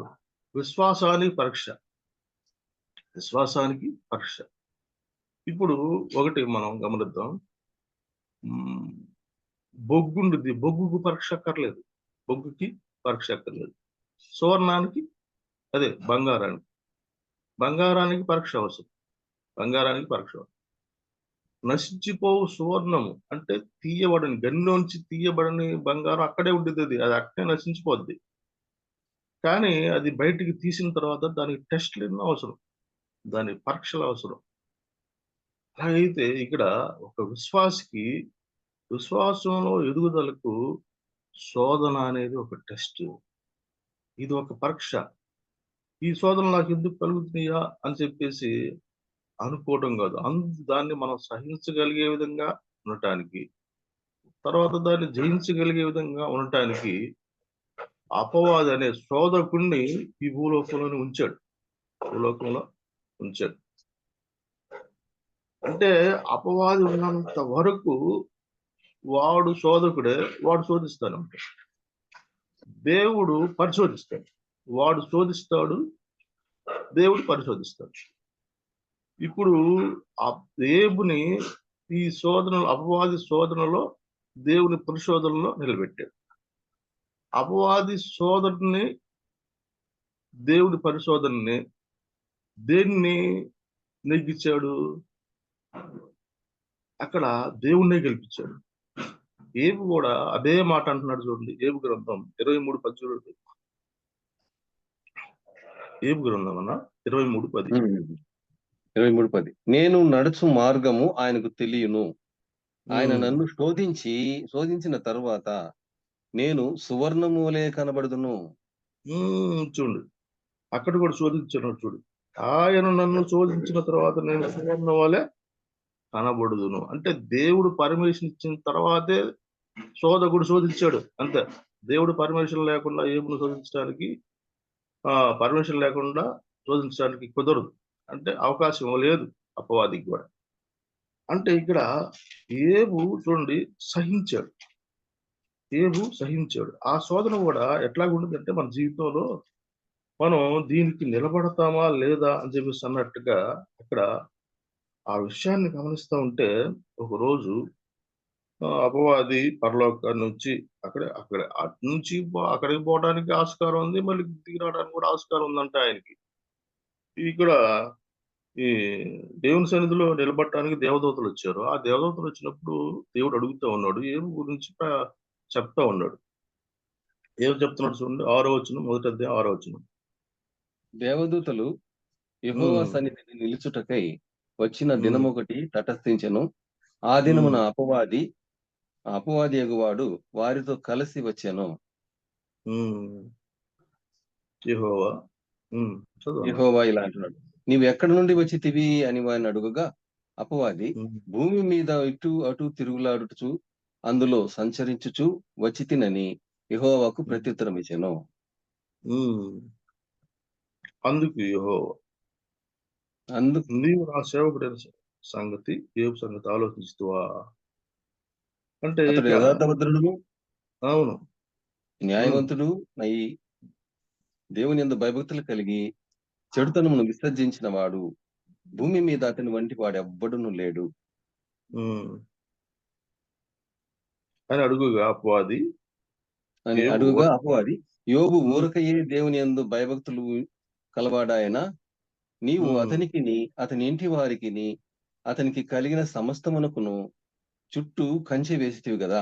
విశ్వాసానికి పరీక్ష, విశ్వాసానికి పరీక్ష. ఇప్పుడు ఒకటి మనం గమనిద్దాం. బొగ్గుండుద్ది, బొగ్గుకు పరీక్ష అక్కర్లేదు, బొగ్గుకి పరీక్ష అక్కర్లేదు. సువర్ణానికి అదే బంగారానికి పరీక్ష అవసరం, బంగారానికి పరీక్ష అవసరం. నశించిపోవు సువర్ణము అంటే తీయబడని, గనిలోంచి తీయబడని బంగారం అక్కడే ఉండేది, అది అక్కడే నశించిపోద్ది. కానీ అది బయటికి తీసిన తర్వాత దానికి టెస్ట్లు ఎన్నో అవసరం, దాని పరీక్షలు అవసరం. అలాగైతే ఇక్కడ ఒక విశ్వాసికి విశ్వాసంలో ఎదుగుదలకు శోధన అనేది ఒక టెస్ట్, ఇది ఒక పరీక్ష. ఈ శోధన నాకు ఎందుకు కలుగుతున్నాయా అని చెప్పేసి అనుకోవడం కాదు, దాన్ని మనం సహించగలిగే విధంగా ఉండటానికి, తర్వాత దాన్ని జయించగలిగే విధంగా ఉండటానికి అపవాది అనే శోధకుణ్ణి ఈ భూలోకంలో ఉంచాడు. అంటే అపవాది ఉన్నంత వరకు వాడు శోధకుడే, వాడు శోధిస్తానే ఉంటాడు. దేవుడు పరిశోధిస్తాడు, వాడు శోధిస్తాడు, దేవుడు పరిశోధిస్తాడు. ఇప్పుడు దేవుని ఈ శోధనలో, అపవాది శోధనలో దేవుని పరిశోధనలో నిలబెట్టాడు. అపవాది శోధనని, దేవుడి పరిశోధనని దేన్ని నెగ్గించాడు? అక్కడ దేవుణ్ణే గెలిపించాడు. ఏబు కూడా అదే మాట అంటున్నాడు చూడండి. ఏబు గ్రంథం 23:10. ఏబు గ్రంథం అన్న 23:10. నేను నడుచు మార్గము ఆయనకు తెలియను, ఆయన నన్ను శోధించిన తరువాత నేను సువర్ణము వలె కనబడుదును. చూడండి, అక్కడ కూడా శోధించాడు చూడు. ఆయన నన్ను శోధించిన తర్వాత నేను సువర్ణ వలె కనబడుదును. అంటే దేవుడు పర్మిషన్ ఇచ్చిన తర్వాతే శోధకుడు శోధించాడు, అంతే. దేవుడు పర్మిషన్ లేకుండా ఏమును శోధించడానికి పర్మిషన్ లేకుండా శోధించడానికి కుదరదు, అంటే అవకాశం లేదు అపవాదికి కూడా. అంటే ఇక్కడ ఏబు చూడండి సహించాడు, ఆ శోధన కూడా ఎట్లాగుంటుందంటే మన జీవితంలో మనం దీనికి నిలబడతామా లేదా అని చెప్పేసి అన్నట్టుగా అక్కడ ఆ విషయాన్ని గమనిస్తూ ఉంటే, ఒకరోజు అపవాది పరలోకాన్ని నుంచి అటు నుంచి అక్కడికి పోవడానికి ఆస్కారం ఉంది, మళ్ళీ దిగి రావడానికి కూడా ఆస్కారం ఉందంట ఆయనకి. ఇక్కడ ఈ దేవుని సన్నిధిలో నిలబడటానికి దేవదూతలు వచ్చారు. ఆ దేవదూతలు వచ్చినప్పుడు దేవుడు అడుగుతూ ఉన్నాడు, ఏం గురించి చెప్తా ఉన్నాడు. ఏం చెప్తున్నాడు చూడండి, 6వ వచనం, 1వ అధ్యాయం 6వ వచనం. దేవదూతలు యెహోవా సన్నిధిని నిలుచుటకై వచ్చిన దినమొకటి తటస్థించెను. ఆ దినమున అపవాది ఎగువాడు వారితో కలిసి వచ్చెను. యెహోవా ఇలా అంటున్నాడు, నీవు ఎక్కడి నుండి వచ్చితివి అని వారిని అడుగగా, అపవాది భూమి మీద ఇటు అటు తిరుగులాడుచు అందులో సంచరించుచు వచ్చి తినని యెహోవాకు ప్రత్యుత్తరం ఇచ్చెను. అందుకు నీవు నా సేవకుడైన సంగతి ఏబు సంగతి ఆలోచిస్తువా అంటే అతడు యథార్థవంతుడు, చెడుతనమును విసర్జించిన వాడు భూమి మీద అతని వంటి వాడు ఎవ్వడును లేడు అని అడుగుగా అపవాది అని యోబు అడుగుగా అపవాది, యోబు ఉమ్, ఊరకయే దేవుని యందు భయభక్తులు కలవాడాయన, నీవు ఉమ్, అతనికిని అతని ఇంటి వారికిని అతనికి కలిగిన సమస్తమునకును చుట్టూ కంచె వేసితివి కదా.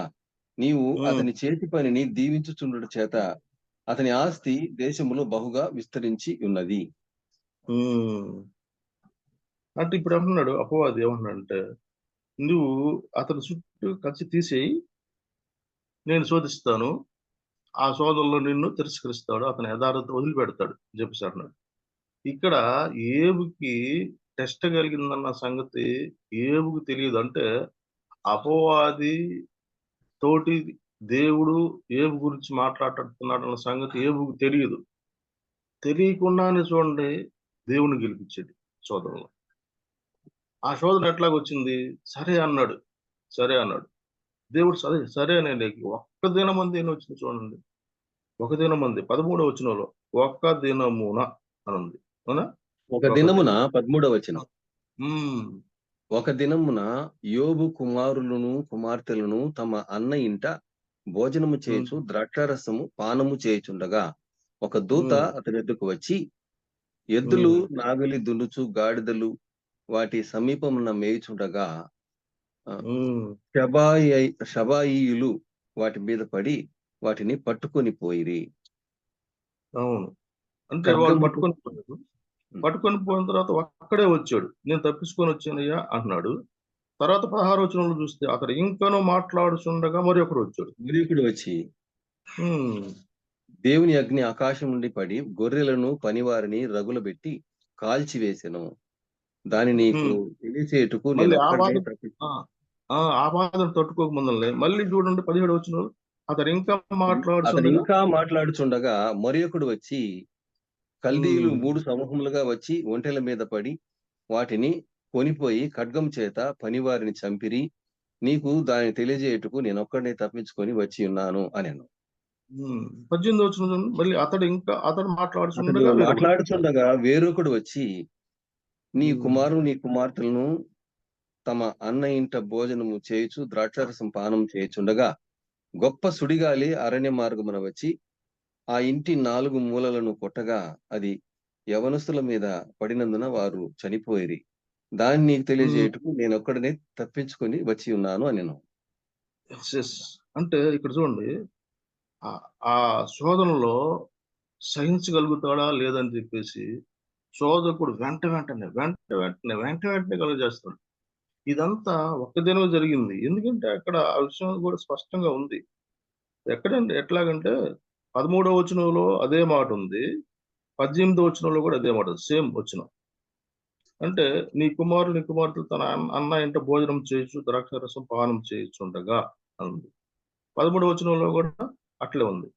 నీవు ఉమ్, అతని చేతి పనిని దీవించుచుండుట చేత అతని ఆస్తి దేశములో బహుగా విస్తరించి ఉన్నది. ఉమ్. అంటే ఇప్పుడు ఏమన్నాడు అపవాది, ఏమన్నాడు అంటే, నువ్వు అతని చుట్టూ కంచి తీసేయి, నేను శోధిస్తాను, ఆ శోధనలో నిన్ను తిరస్కరిస్తాడు, అతని యథార్థత వదిలిపెడతాడు అని చెప్పేసి అంటున్నాడు. ఇక్కడ ఏబుకి టెస్ట్ కలిగిందన్న సంగతి ఏబుకి తెలియదు. అంటే అపవాది తోటి దేవుడు ఏబు గురించి మాట్లాడుతున్నాడు అన్న సంగతి ఏబుకి తెలియదు. తెలియకుండానే చూడండి దేవుని గెలిపించేది శోధనలో. ఆ శోధన ఎట్లాగొచ్చింది? సరే అన్నాడు, సరే అన్నాడు దేవుడు. సరే సరే అనే ఒక్క దినమంది ఏం వచ్చింది చూడండి, ఒక దినమంది 13వ వచనంలో ఒక్క దినమున అని ఉంది, అవునా? ఒక ఒక దినమున దినం. 13వ వచనం, ఉమ్, ఒక దినమున యోబు కుమారులను కుమార్తెలను తమ అన్న ఇంట భోజనము చేయుచు ద్రాక్షారసము పానము చేయుచుండగా ఒక దూత ఉమ్, అతని ఎద్దుకు వచ్చి, ఎద్దులు ఉమ్, నాగలి దున్నుచు గాడిదలు వాటి సమీపమున మేయుచుండగా ఉమ్, షబాయియులు వాటి మీద పడి వాటిని పట్టుకొని పోయిరి. అవును. అంటే వాళ్ళు ఖడ్గముతో పట్టుకొని పోయారు. పట్టుకొని పోయిన తర్వాత అక్కడే వచ్చాడు, నేను తప్పించుకొని వచ్చానయ్యా అంటున్నాడు. తర్వాత 16వ వచనంలో చూస్తే అతడు ఇంకనూ మాట్లాడుచుండగా మరి ఒకడు వచ్చాడు. గ్రీకుడు వచ్చి, ఉమ్, దేవుని అగ్ని ఆకాశం నుండి పడి గొర్రెలను పనివారిని రగులబెట్టి కాల్చివేసెను. దాని నీకు ఉమ్. తెలిసేటుకు నేను మళ్ళీ ఒక్కడినే ఆ బాధను తట్టుకోక ముందలే మళ్ళీ చూడండి 17వ వచనంలో అతడు ఇంకా అతడు మాట్లాడుచుండగా ఇంకా మాట్లాడుచుండగా మరియొకడు వచ్చి, కల్దీయులు ఉమ్, 3 సమూహములుగా వచ్చి ఒంటెల మీద పడి వాటిని కొనిపోయి ఖడ్గం చేత పనివారిని చంపిరి. నీకు దానిని తెలియజేయుటకు నేను ఒక్కడినే తప్పించుకొని వచ్చి ఉన్నాను అనెను. 18వ వచనం చూడండి, మళ్ళీ అతడు అతడు మాట్లాడుచుండగా వేరొకడు. మాట్లాడుచుండగా వేరొకడు వచ్చి, నీ ఉమ్, కుమారులు నీ కుమార్తెలను తమ అన్న ఇంట భోజనము చేయుచు ద్రాక్షారసం పానం చేయుచుండగా గొప్ప సుడిగాలి అరణ్య మార్గమున వచ్చి ఆ ఇంటి 4 మూలలను కొట్టగా అది యవనస్తుల మీద పడినందున వారు చనిపోయిరి. దాన్ని నీకు ఉమ్, తెలియజేయుటకు నేను ఒక్కడినే తప్పించుకొని వచ్చి ఉన్నాను అనెను. yes, yes. అంటే ఇక్కడ చూడండి, ఆ శోధనలో సహించగలుగుతాడా లేదని చెప్పేసి శోధకుడు వెంటనే కలుగజేస్తాడు. ఇదంతా ఒక్క దినం జరిగింది. ఎందుకంటే అక్కడ ఆ విషయం కూడా స్పష్టంగా ఉంది. ఎక్కడంటే ఎట్లాగంటే 13వ వచనంలో అదే మాట ఉంది, 18వ వచనంలో కూడా అదే మాట ఉంది, సేమ్ వచనం. అంటే నీ కుమార్తెలు తన అన్న ఇంట భోజనం చేయొచ్చు ద్రాక్షారసం పానం చేయొచ్చుండగా ఉంది. 13వ వచనంలో కూడా అట్లే ఉంది,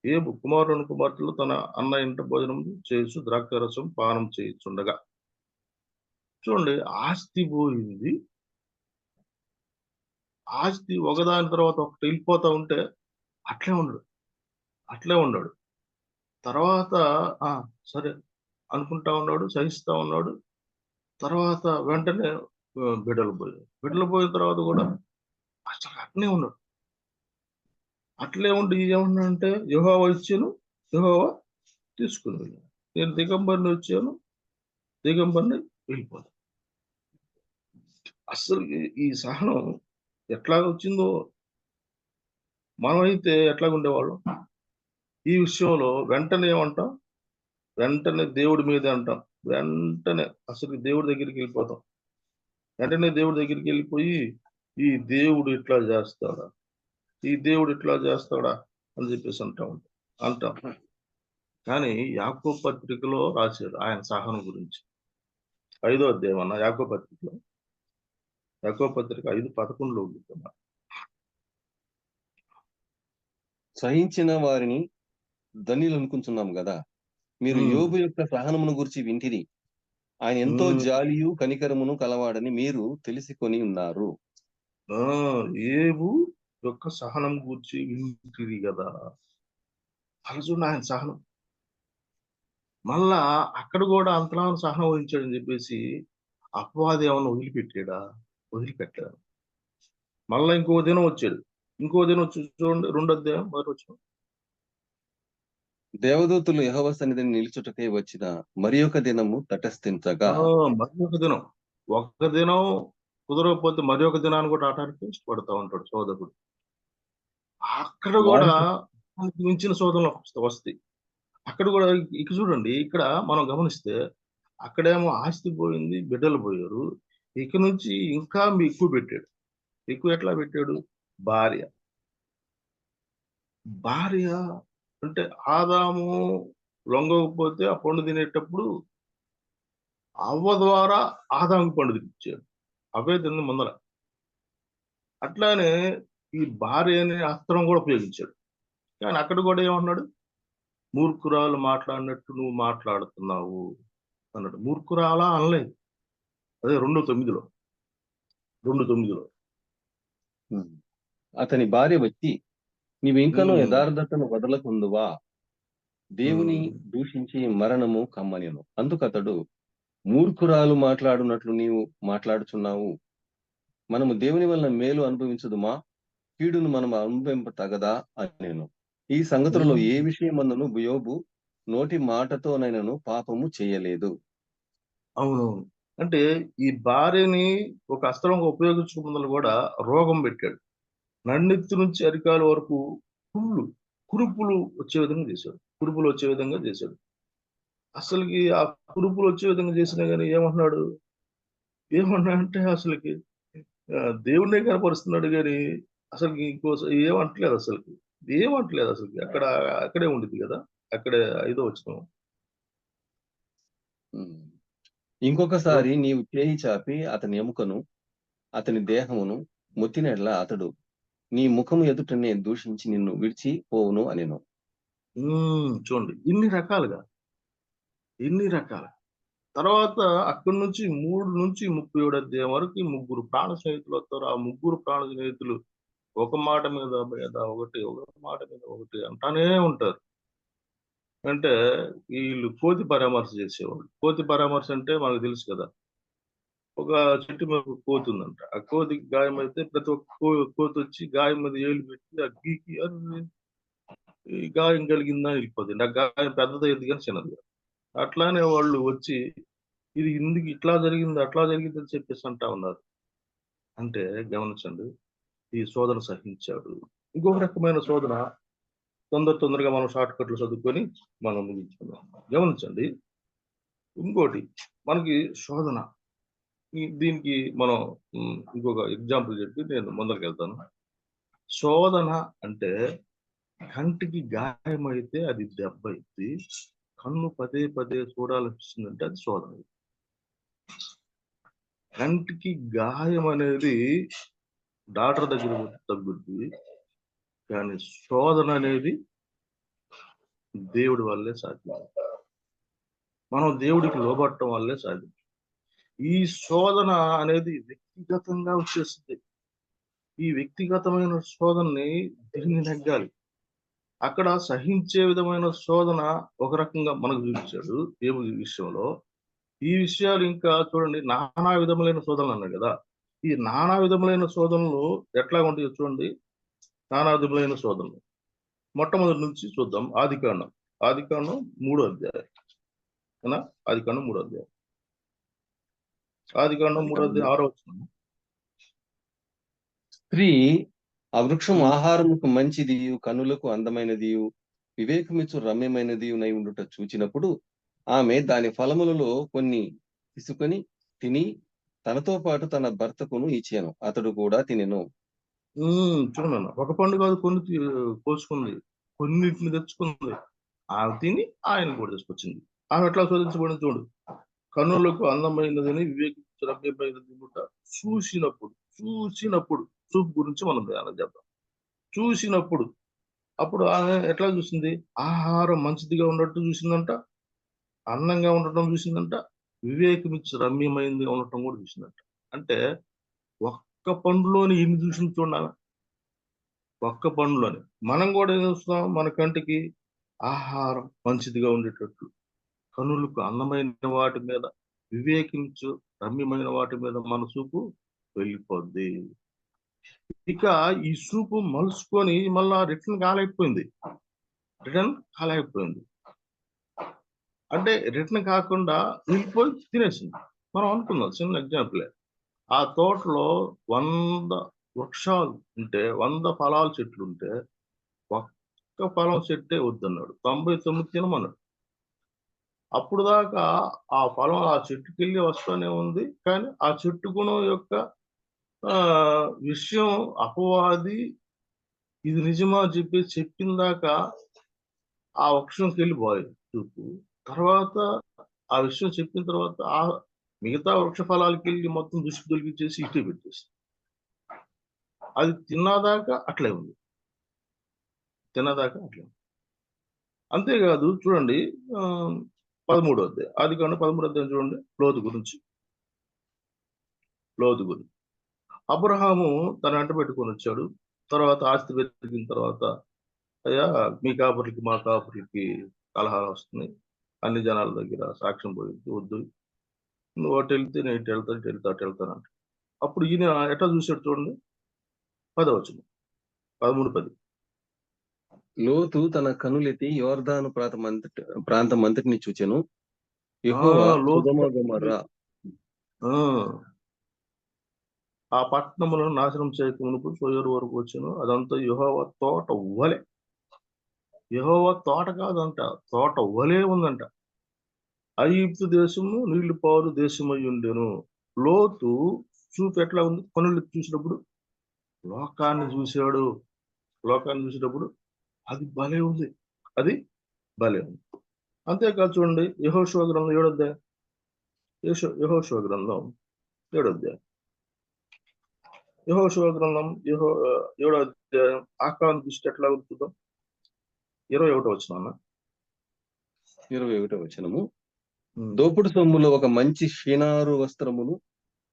ఏ కుమార్తెలు తన అన్న ఇంట భోజనం చేయొచ్చు ద్రాక్షారసం పానం చేయొచ్చుండగా. చూడండి, ఆస్తి పోయింది, ఆస్తి ఒకదాని తర్వాత ఒకటి వెళ్ళిపోతా ఉంటే అట్లే ఉన్నాడు. తర్వాత సరే అనుకుంటా ఉన్నాడు, సహిస్తా ఉన్నాడు. తర్వాత వెంటనే బిడ్డలు పోయిన తర్వాత కూడా అసలు అట్లే ఉన్నాడు. అట్లే ఉండి ఏమన్నా అంటే యెహోవా ఇచ్చాను, యెహోవా తీసుకుని వెళ్ళాను, నేను దిగంబరిని వచ్చాను, దిగంబరిని వెళ్ళిపోతాను. అసలు ఈ సహనం ఎట్లా వచ్చిందో, మనమైతే ఎట్లాగ ఉండేవాళ్ళం ఈ విషయంలో? వెంటనే ఏమంటాం, వెంటనే దేవుడి మీదే అంటాం, వెంటనే అసలు దేవుడి దగ్గరికి వెళ్ళిపోతాం. వెంటనే దేవుడి దగ్గరికి వెళ్ళిపోయి ఈ దేవుడు ఇట్లా చేస్తాడా, ఈ దేవుడు ఇట్లా చేస్తాడా అని చెప్పేసి అంటాం. కానీ యాకోబు పత్రికలో రాశాడు ఆయన సహనం గురించి. 5వ అధ్యాయం అన్న యాకోబు పత్రిక 5:11 ఉంటుంది. సహించిన వారిని ధన్యులు అనుకుంటున్నాం కదా. మీరు ఉమ్, యోబు యొక్క సహనమును గురించి వింటిరి. ఆయన ఎంతో ఉమ్, జాలియు కనికరమును కలవాడని మీరు తెలుసుకొని ఉన్నారు. ఏబు యొక్క సహనం గురించి వింటిరి కదా. అలా చూడండి ఆయన సహనం. మళ్ళా అక్కడ కూడా అంతలా సహనం వహించాడని చెప్పేసి అపవాది ఏమన్నా వదిలిపెట్టాడా? వదిలిపెట్టాడు. మళ్ళా ఇంకో దినం వచ్చాడు. ఇంకో దినం వచ్చి చూడండి 2వ అధ్యాయం మొదటి వచనం. దేవదూతులు యెహోవా సన్నిధిని నిలుచుటకై వచ్చిన మరి ఒక దినము తటస్థించగా మరి ఒక దినం. ఒక దినం కుదరకపోతే మరి ఒక దినాన్ని కూడా రావడానికి ఇష్టపడతా ఉంటాడు శోధకుడు. అక్కడ కూడా మనకి మించిన శోధనలు వస్తాయి. అక్కడ కూడా ఇక చూడండి, ఇక్కడ మనం గమనిస్తే అక్కడేమో ఆస్తి పోయింది, బిడ్డలు పోయారు. ఇక నుంచి ఇంకా ఎక్కువ పెట్టాడు. ఎక్కువ ఎట్లా పెట్టాడు? భార్య అంటే ఆదాము లొంగకపోతే ఆ పండు తినేటప్పుడు అవ్వ ద్వారా ఆదాము పండు తినిపించాడు. అవే తిన్న ముందర. అట్లానే ఈ భార్య అనే అస్త్రం కూడా ఉపయోగించాడు. కానీ అక్కడ కూడా ఏమన్నాడు? మూర్ఖురాలు మాట్లాడినట్టు నువ్వు మాట్లాడుతున్నావు అన్నాడు. మూర్ఖురాలా అనలేదు. అదే 2:9లో. అతని భార్య వచ్చి నీవు ఇంకనూ ఉమ్. యథార్థతను వదలకుందువా? దేవుని దూషించి మరణము కమ్మనెను. అందుకతడు మూర్ఖురాలు మాట్లాడునట్లు నీవు మాట్లాడుచున్నావు. మనము దేవుని వలన మేలు అనుభవించదుమా? కీడును మనం అనుభవింప తగదా అని నేను. ఈ సంగతులలో ఏ విషయమందును యోబు నోటి మాటతోనైనను పాపము చేయలేదు. అవునవును. అంటే ఈ భార్యని ఒక అస్త్రంగా ఉపయోగించుకున్న కూడా రోగం పెట్టాడు. నన్నెత్తి నుంచి అరికాల వరకు కురుపులు వచ్చే విధంగా చేశాడు. అసలుకి ఆ కురుపులు వచ్చే విధంగా చేసినా కానీ ఏమన్నా అంటే అసలుకి దేవుడినే కనపరుస్తున్నాడు కానీ అసలుకి ఏమంటలేదు అసలుకి అక్కడే ఉండిద్ది కదా. అక్కడే 5వ వచనం. ఇంకొకసారి నీవు చేయి చాపి అతని ఎముకను అతని దేహమును ముత్తినెడ్ల అతడు నీ ముఖము ఎదుటనే దూషించి నిన్ను విడిచి పోవును అనెను. చూడండి ఇన్ని రకాలుగా. తర్వాత అక్కడి నుంచి 3 నుంచి 37 అధ్యాయం వరకు ముగ్గురు ప్రాణ స్నేహితులు వస్తారు. ఆ ముగ్గురు ప్రాణ స్నేహితులు ఒక మాట మీద ఒకటి అంటానే ఉంటారు. అంటే వీళ్ళు కోతి పరామర్శ చేసేవాళ్ళు. కోతి పరామర్శ అంటే మనకు తెలుసు కదా. ఒక చెట్టు మీద ఒక కోతి ఉందంట. ఆ కోతికి గాయం అయితే ప్రతి ఒక్క కోతి వచ్చి గాయం మీద ఏలు పెట్టి ఆ గీకి ఈ గాయం కలిగిందా వెళ్ళిపోతుంది. ఆ గాయం పెద్దదైంది కానీ చిన్నది. అట్లానే వాళ్ళు వచ్చి ఇది ఎందుకు ఇట్లా జరిగింది అట్లా జరిగింది అని చెప్పేసి అంటా ఉన్నారు. అంటే గమనించండి, ఈ శోధన సహించాడు. ఇంకొక రకమైన శోధన తొందరగా మనం షార్ట్ కట్లు చదువుకొని మనం ముగించుకుందాం. గమనించండి, ఇంకోటి మనకి శోధన, దీనికి మనం ఇంకొక ఎగ్జాంపుల్ చెప్పి నేను ముందరికి వెళ్తాను. శోధన అంటే కంటికి గాయమైతే అది దెబ్బ అయితే కన్ను పదే చూడాలనిపిస్తుందంటే అది శోధన. కంటికి గాయం అనేది డాక్టర్ దగ్గర తగ్గుద్ది, కానీ శోధన అనేది దేవుడి వల్లే సాధ్యం. మనం దేవుడికి లోబడటం వల్లే సాధ్యం. ఈ శోధన అనేది వ్యక్తిగతంగా వచ్చేస్తుంది. ఈ వ్యక్తిగతమైన శోధనని దీన్ని నెగ్గాలి. అక్కడ సహించే విధమైన శోధన ఒక రకంగా మనకు చూపించాడు దేవుడి విషయంలో. ఈ విషయాలు ఇంకా చూడండి, నానా విధములైన శోధనలు అన్నాడు కదా. ఈ నానా విధములైన శోధనలు ఎట్లా ఉంటాయో చూడండి. నానా విధములైన శోధనలు మొట్టమొదటి నుంచి చూద్దాం. ఆదికాండం 3వ అధ్యాయం. ఆదికాండం 3వ అధ్యాయం. ఆదికాండం 3వ అధ్యాయం 6వ వచనం. స్త్రీ ఆ వృక్షం ఆహారముకు మంచిదియు కనులకు అందమైనదియు వివేకమిచ్చు రమ్యమైనదియు నై ఉండుట చూచినప్పుడు ఆమె దాని ఫలములలో కొన్ని తీసుకొని తిని తనతో పాటు తన భర్తకును ఇచ్చాను, అతడు కూడా తినెను. చూడన్న, ఒక పండు కాదు కొన్ని కోసుకుంది, కొన్నిటిని తెచ్చుకుంది. ఆమె తిని ఆయన కూడా తీసుకొచ్చింది. ఆమె ఎట్లా శోధించబడింది చూడు. కన్నులకు అందమైనదని వివేకించు రమ్యమైనది చూసినప్పుడు చూపు గురించి మనం ధ్యానం చేద్దాం. చూసినప్పుడు అప్పుడు ఆమె ఎట్లా చూసింది? ఆహారం మంచిదిగా ఉన్నట్టు చూసిందంట, అందంగా ఉండటం చూసిందంట, వివేకమిచ్చి రమ్యమైంది ఉండటం కూడా చూసిందంట. అంటే ఒక్క పండులోని ఎన్ని చూసింది చూడాలి. ఒక్క పండులోని మనం కూడా ఏం చూస్తాం? మన కంటికి ఆహారం మంచిదిగా ఉండేటట్లు, కనులకు అందమైన వాటి మీద, వివేకించు రమ్యమైన వాటి మీద మన చూపు వెళ్ళిపోద్ది. ఇక ఈ చూపు మలుసుకొని మళ్ళా రిటర్న్ కాలేకపోయింది. అంటే రిటర్న్ కాకుండా వెళ్ళిపోయి తినేసింది. మనం అనుకుందాం, చిన్న ఎగ్జాంపులే. ఆ తోటలో 100 వృక్షాలు ఉంటే, 100 ఫలాల చెట్లు ఉంటే, ఒక్క ఫలం చెట్టే వద్దన్నాడు, 99 తినమన్నాడు. అప్పుడు దాకా ఆ ఫలం ఆ చెట్టుకెళ్ళి వస్తూనే ఉంది. కానీ ఆ చెట్టు గుణం యొక్క విషయం అపవాది ఇది నిజమా చెప్పి చెప్పిన దాకా ఆ వృక్షంకి వెళ్ళిపోయింది చూపు. తర్వాత ఆ విషయం చెప్పిన తర్వాత ఆ మిగతా వృక్ష ఫలాలకి వెళ్ళి మొత్తం దృష్టి తొలగించేసి ఇటే పెట్టేసి అది తిన్నదాకా అట్లే ఉంది. అంతేకాదు చూడండి, 13వ అధ్యాయం, ఆదికాండం 13వ అధ్యాయం చూడండి. లోతు గురించి అబ్రహాము తన వెంట పెట్టుకొని వచ్చాడు. తర్వాత ఆస్తి పెరిగిన తర్వాత, అయ్యా మీ కాపురికి మా కాపురికి కలహాలు వస్తున్నాయి, అన్ని జనాల దగ్గర సాక్ష్యం పోయింది, వద్దు, నువ్వు అటు వెళ్తే నేను ఇటు వెళ్తాను అంటే, అప్పుడు ఈయన ఎట్లా చూసాడు చూడండి. 10వ వచనం, 13:10. లోతు తన కనులెత్తి యోర్దాను ప్రాంతమంతటిని చూచెను. యెహోవా సొదొమ గొమొర్రా ఆ పట్టణములను నాశనం చేయక మునుపు సోయరు వరకు వచ్చాను. అదంతా యెహోవా తోట వలె. యెహోవా తోట కాదంట, తోట వలే ఉందంట. ఐగుప్తు దేశము నీళ్లు పారు దేశమై ఉండెను. లోతు చూపు ఎట్లా ఉంది? కనులు చూసినప్పుడు లోకాన్ని చూసినప్పుడు అది భలే ఉంది. అంతేకాదు చూడండి, యెహోషువ గ్రంథం 7వ అధ్యాయం, యెహోషువ గ్రంథం 7వ అధ్యాయం, 7వ అధ్యాయం ఆకాను దృష్టి ఎట్లా ఉంటుందో 21వ వచనం. 21వ వచనము. దోపుడు సొమ్ములో ఒక మంచి షీనారు వస్త్రమును,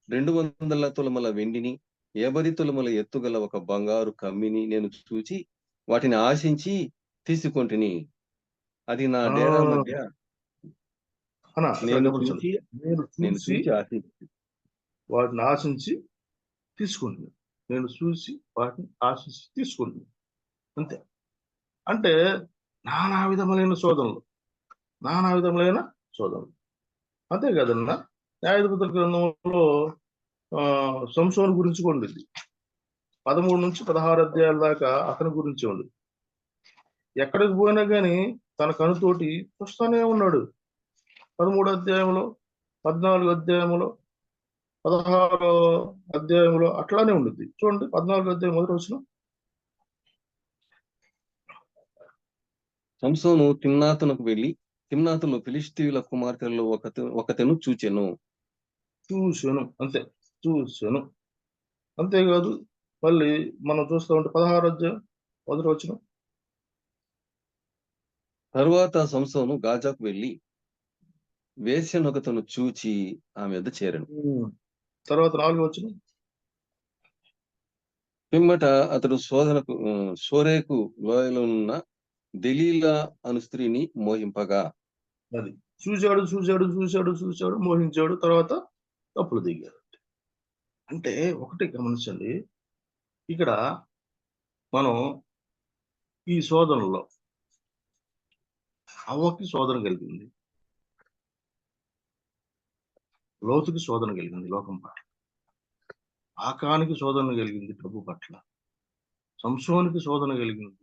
200 తులముల వెండిని, 50 తులముల ఎత్తుగల ఒక బంగారు కమ్మిని నేను చూచి వాటిని ఆశించి తీసుకొంటిని. అది నా డేరా మధ్య నేను చూసి ఆశించి వాటిని ఆశించి తీసుకుంటున్నాను. అంతే. అంటే నానా విధములైన శోధనలు. అంతే కదన్నా. న్యాయాధిపతుల గ్రంథంలో సంసోను గురించి ఉండింది. 13 నుంచి 16 అధ్యాయాల దాకా అతని గురించి ఉంది. ఎక్కడికి పోయినా కానీ తన కనుతోటి చూస్తానే ఉన్నాడు. 13 అధ్యాయంలో, 14 అధ్యాయంలో, 16 అధ్యాయంలో అట్లానే ఉండిద్ది. చూడండి, 14 అధ్యాయం మొదటి వచనం. సంసోను తిమ్నాతునకు వెళ్ళి తిమ్నాతులో ఫిలిష్తీయుల కుమార్తెలలో ఒకతెను చూచెను. అంతేకాదు మళ్ళీ మనం చూస్తూ ఉంటే 16 అధ్యాయం మొదటి వచనం. తరువాత సంసోను గాజాకు వెళ్ళి వేశ్యనొకతను చూచి ఆమె వద్ద చేరెను. తర్వాత 4వ వచనం. పిమ్మట అతడు సోరేకు లోయలోనున్న దెలీలా అను స్త్రీని మోహింపగా, అది చూశాడు, మోహించాడు, తర్వాత తప్పులు దిగాడు. అంటే ఒకటి గమనించండి, ఇక్కడ మనం ఈ శోధనలో హవ్వకి శోధన కలిగింది, లోతుకి శోధన కలిగింది లోకం పట్ల, ఆకానికి శోధన కలిగింది ప్రభు పట్ల, సంసోనికి శోధన కలిగింది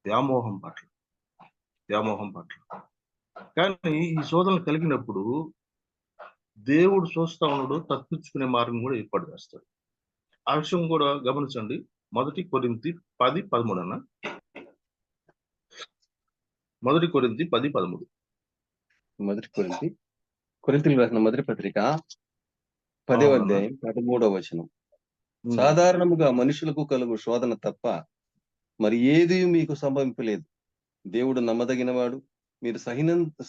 వ్యామోహం పట్ల. కానీ ఈ శోధన కలిగినప్పుడు దేవుడు చూస్తా ఉన్నాడు, తప్పించుకునే మార్గం కూడా ఏర్పాటు చేస్తాడు. ఆ విషయం కూడా గమనించండి. 1 కొరింథీ 10:13 అన్న. 1 కొరింథీ 10:13. కొరింథీయులకు రాసిన మొదటి పత్రిక 10వ అధ్యాయం 13వ వచనం. సాధారణముగా మనుషులకు కలుగు శోధన తప్ప మరి ఏది మీకు సంభవింపలేదు. దేవుడు నమ్మదగినవాడు, మీరు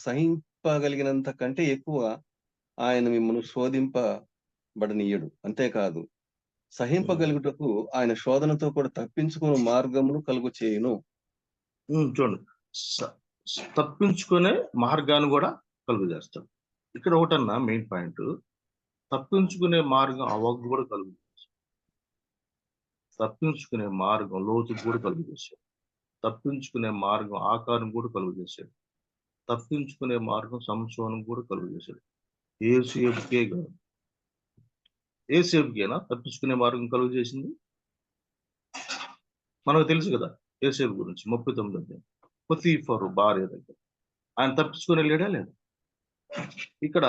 సహింపగలిగినంత కంటే ఎక్కువ ఆయన మిమ్మల్ని శోధింపబడనీయడు. అంతేకాదు, సహింపగలుగుటకు ఆయన శోధనతో కూడా తప్పించుకుని మార్గమును కలుగు చేయును. చూడండి, తప్పించుకునే మార్గాన్ని కూడా కలుగు చేస్తాడు. ఇక్కడ ఒకటన్నా మెయిన్ పాయింట్, తప్పించుకునే మార్గం అవ్వకు కూడా కలుగు చేస్తాడు. తప్పించుకునే మార్గం లోతుకు కూడా కలుగు చేశాడు. తప్పించుకునే మార్గం ఆకారం కూడా కలుగు చేశాడు. తప్పించుకునే మార్గం సంశోధనం కూడా కలుగు చేశాడు. ఏసేపుకే కాదు, ఏసేపుకేనా తప్పించుకునే మార్గం కలుగు చేసింది? మనకు తెలుసు కదా ఏసేపు గురించి 39 పొతీఫరు భార్య దగ్గర ఆయన తప్పించుకుని వెళ్ళాడా లేదు? ఇక్కడ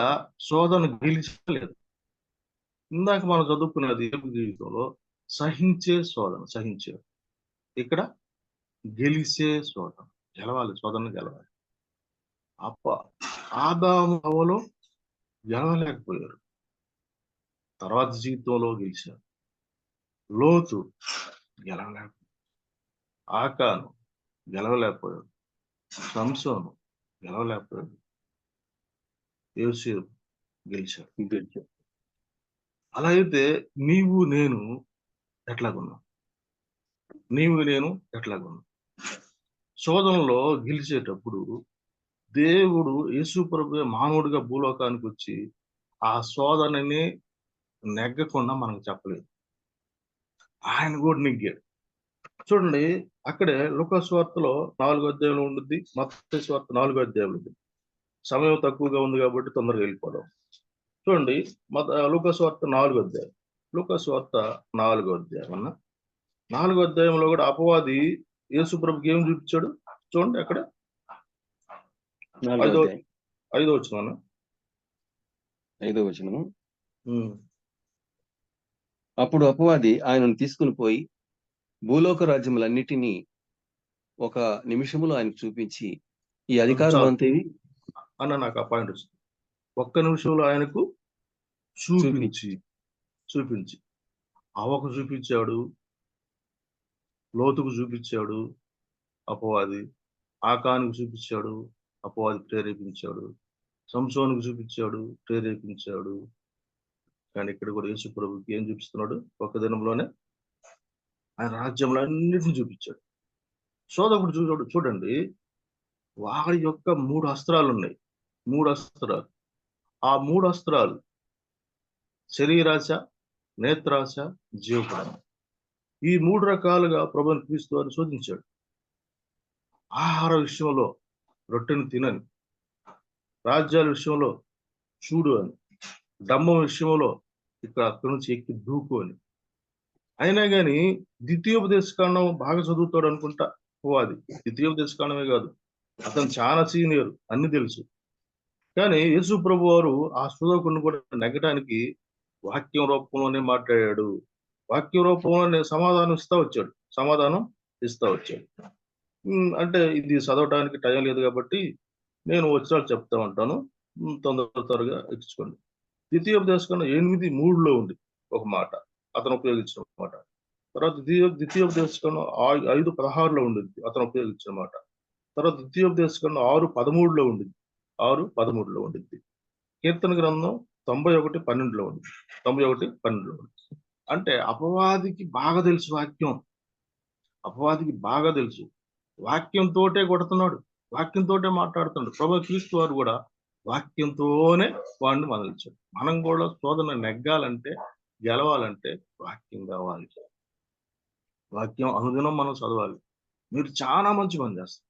శోధన గెలిచలేదు. ఇందాక మనం చదువుకున్నది ఏబు జీవితంలో సహించే శోధన, సహించారు. ఇక్కడ గెలిచే శోధన, గెలవాలి, శోధన గెలవాలి. ఆదాము హవ్వలో గెలవలేకపోయారు, తర్వాత జీవితంలో గెలిచారు. లోతు గెలవలేకపోయారు, ఆకాను గెలవలేకపోయాడు, సంసోను గెలవలేకపోయాడు, యోసేపు గెలిచాడు. అలా అయితే నీవు నేను ఎట్లాగున్నాం? నీవు నేను ఎట్లాగున్నాం? శోధనలో గెలిచేటప్పుడు దేవుడు యేసు ప్రభువే మానవుడిగా భూలోకానికి వచ్చి ఆ శోధనని నెగ్గకుండా మనకు చెప్పలేదు, ఆయన కూడా నెగ్గాడు. చూడండి, అక్కడే లూకా సువార్తలో 4వ అధ్యాయంలో ఉంటుంది, మత్తయి సువార్త 4వ అధ్యాయంలో ఉంటుంది. సమయం తక్కువగా ఉంది కాబట్టి తొందరగా వెళ్ళిపోదాం. చూడండి, లూకా సువార్త 4వ అధ్యాయం, లూకా సువార్త 4వ అధ్యాయం అన్న 4వ అధ్యాయంలో కూడా అపవాది యేసు ప్రభుకి ఏం చూపించాడు చూడండి. అక్కడ 5వ వచనం. 5వ వచనము. అప్పుడు అపవాది ఆయనను తీసుకుని పోయి భూలోక రాజ్యములన్నిటినీ ఒక నిమిషములో ఆయనకు చూపించి, ఈ అధికారం అంతేవి అన్న నాకు ఆ పాయింట్ వచ్చింది. ఒక్క నిమిషంలో ఆయనకు చూపించి అవకు చూపించాడు, లోతుకు చూపించాడు అపవాది, ఆకానికి చూపించాడు అపవాది, ప్రేరేపించాడు, సంసోనుకు చూపించాడు, ప్రేరేపించాడు. కానీ ఇక్కడ కూడా యేసు ప్రభుకి ఏం చూపిస్తున్నాడు? ఒక్క దినంలోనే ఆయన రాజ్యంలో అన్నిటిని చూపించాడు. శోధకుడు చూడండి, వాడి యొక్క 3 అస్త్రాలు ఉన్నాయి. 3 అస్త్రాలు. ఆ 3 అస్త్రాలు శరీరాశ, నేత్రాశ, జీవపడం. ఈ 3 రకాలుగా ప్రభువుని క్రీస్తు వారిని శోధించాడు. ఆహార విషయంలో రొట్టెను తినని, రాజ్యాల విషయంలో చూడు అని, డమ్మం విషయంలో అక్కడి నుంచి ఎక్కి దూకు అని. అయినా కానీ ద్వితీయోపదేశకాండం బాగా చదువుతాడు అనుకుంటా అది. ద్వితీయోపదేశకాండమే కాదు, అతను చాలా సీనియర్, అన్ని తెలుసు. కానీ యేసు ప్రభు వారు ఆ శోధకుడిని కూడా నెగ్గడానికి వాక్యం రూపంలోనే మాట్లాడాడు. వాక్యం రూపంలోనే సమాధానం ఇస్తా వచ్చాడు. అంటే ఇది చదవడానికి టైం లేదు కాబట్టి నేను వచ్చినాడు చెప్తా ఉంటాను, త్వరగా ఎక్కించుకోండి. ద్వితీయోపదేశకాండం 8:3లో ఉంది ఒక మాట, అతను ఉపయోగించిన మాట. తర్వాత ద్వితీయోపదేశకాండం 5:16లో ఉండింది, అతను ఉపయోగించిన మాట. తర్వాత ద్వితీయోపదేశకాండం 6:13లో ఉండింది, 6:13లో ఉండింది. కీర్తన గ్రంథం 91:12లో ఉంది, 91:12లో ఉంది. అంటే అపవాదికి బాగా తెలుసు వాక్యం, అపవాదికి బాగా తెలుసు. వాక్యంతోటే కొడుతున్నాడు, వాక్యంతోటే మాట్లాడుతున్నాడు. ప్రభువు క్రీస్తు వారు కూడా వాక్యంతోనే వాడిని మనల్చాడు. మనం కూడా శోధన నెగ్గాలంటే, గెలవాలంటే వాక్యం కావాలి. వాక్యం అనుదినం మనం చదవాలి. మీరు చాలా మంచి పని చేస్తారు.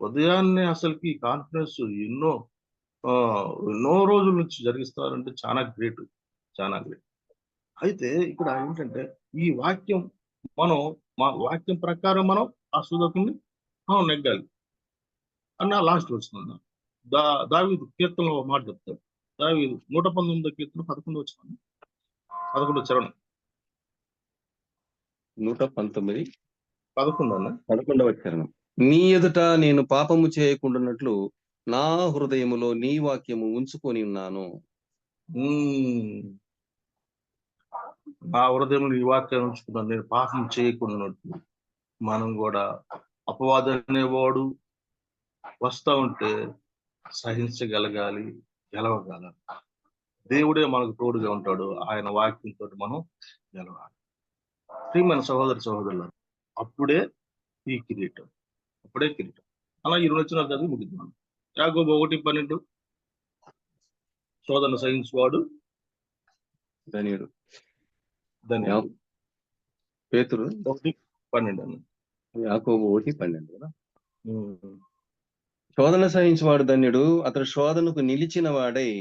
ఉదయాన్నే అసలుకి కాన్ఫరెన్స్ ఎన్నో రోజుల నుంచి జరిగిస్తారంటే చాలా గ్రేట్. అయితే ఇక్కడ ఏంటంటే ఈ వాక్యం మా వాక్యం ప్రకారం మనం ఆ శోధకుని మనం నెగ్గాలి అన్న లాస్ట్ వస్తుంది. దావీదు కీర్తనలో ఒక మాట చెప్తాడు. దావీదు 119వ కీర్తన 11వ వచనం, 11వ చరణం. 119, 11వ చరణం. నీ ఎదుట నేను పాపము చేయకుండానట్లు నా హృదయములో నీ వాక్యము ఉంచుకొని ఉన్నాను. నా హృదయంలో నీ వాక్యాన్ని ఉంచుకున్నాను, నేను పాపం చేయకుండానట్లు. మనం కూడా అపవాది అనేవాడు వస్తా ఉంటే సహించగలగాలి, గెలవగలగాలి. దేవుడే మనకు తోడుగా ఉంటాడు, ఆయన వాక్యంతో మనం గెలవాలి. ప్రియమైన సహోదరులు, అప్పుడే కిరీటం. అలా ఈ 2 వచనాలు చదివి ముగిద్దాం. యాకోబు 1:12 శోధన సహించువాడు ధన్యుడు. ధన్యుడు. పేతురు 1:12 అన్న. యాకోబు 1:12 కదా. శోధన సహించువాడు ధన్యుడు, అతడు శోధనకు నిలిచిన వాడై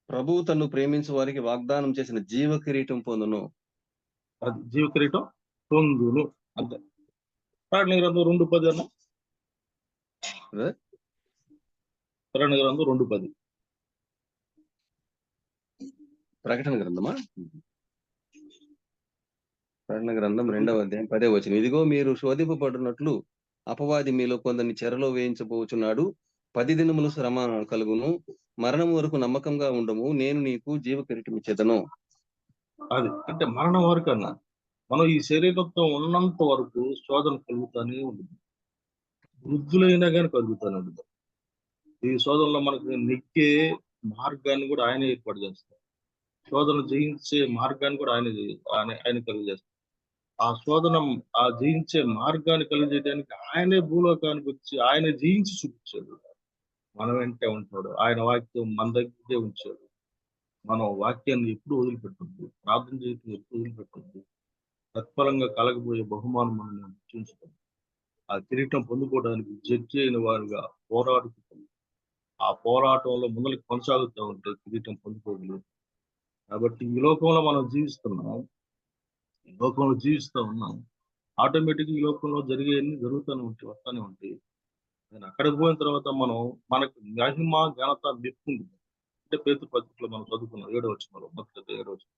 ప్రభువు తన్ను ప్రేమించు వారికి వాగ్దానం చేసిన జీవ కిరీటం పొందును. అది జీవ కిరీటం పొందును అంతే. ప్రకటన గ్రంథం 2:10 అన్న. అదే. ప్రకటన గ్రంథం 2:10. ప్రకటన గ్రంథమా? ప్రకటన గ్రంథం 2వ అధ్యాయం 10వ వచనం. ఇదిగో మీరు శోధింపబడినట్లు అపవాది మీలో కొందరిని చెరలో వేయించబోచున్నాడు. 10 దినములు శ్రమ కలుగును, మరణం వరకు నమ్మకంగా ఉండము, నేను నీకు జీవ కిరీటం ఇచ్చేదను. అది అంటే మరణం వరకు అన్న. మనం ఈ శరీరంతో ఉన్నంత వరకు శోధన కలుగుతానే ఉంటుంది. వృద్ధులైనా కానీ కలుగుతానే ఉంటుంది. ఈ శోధనలో మనకు నెక్కే మార్గాన్ని కూడా ఆయన ఏర్పాటు చేస్తారు. శోధన జయించే మార్గాన్ని కూడా ఆయన కలుగజేస్తారు. ఆ జయించే మార్గాన్ని కలిగజేయడానికి ఆయనే భూలోకానికి వచ్చి ఆయన జయించి చూపించాడు. మన వెంటే ఉంటాడు. ఆయన వాక్యం మన దగ్గరే ఉంచాడు. మనం వాక్యాన్ని ఎప్పుడు వదిలిపెట్టద్దు, ప్రార్థన చేయటం ఎప్పుడు వదిలిపెట్టద్దు. తత్ఫలంగా కలగబోయే బహుమానం మనం చూస్తాం. ఆ కిరీటం పొందుకోవడానికి జడ్జి అయిన వారుగా పోరాడుతాం. ఆ పోరాటంలో ముందరికి కొనసాగుతూ ఉంటే కిరీటం పొందుకోగలరు. కాబట్టి ఈ లోకంలో మనం జీవిస్తున్నాం, ఈ లోకంలో జీవిస్తూ ఉన్నాం. ఆటోమేటిక్ ఈ లోకంలో జరిగేవన్నీ జరుగుతూనే ఉంటాయి, వస్తూనే ఉంటాయి. అక్కడికి పోయిన తర్వాత మనకు మహిమ ఘనత మెప్పు అంటే పేతురు పత్రికలో మనం చదువుకున్నాం 7వ వచనంలో, మొదటి 7వ వచనం.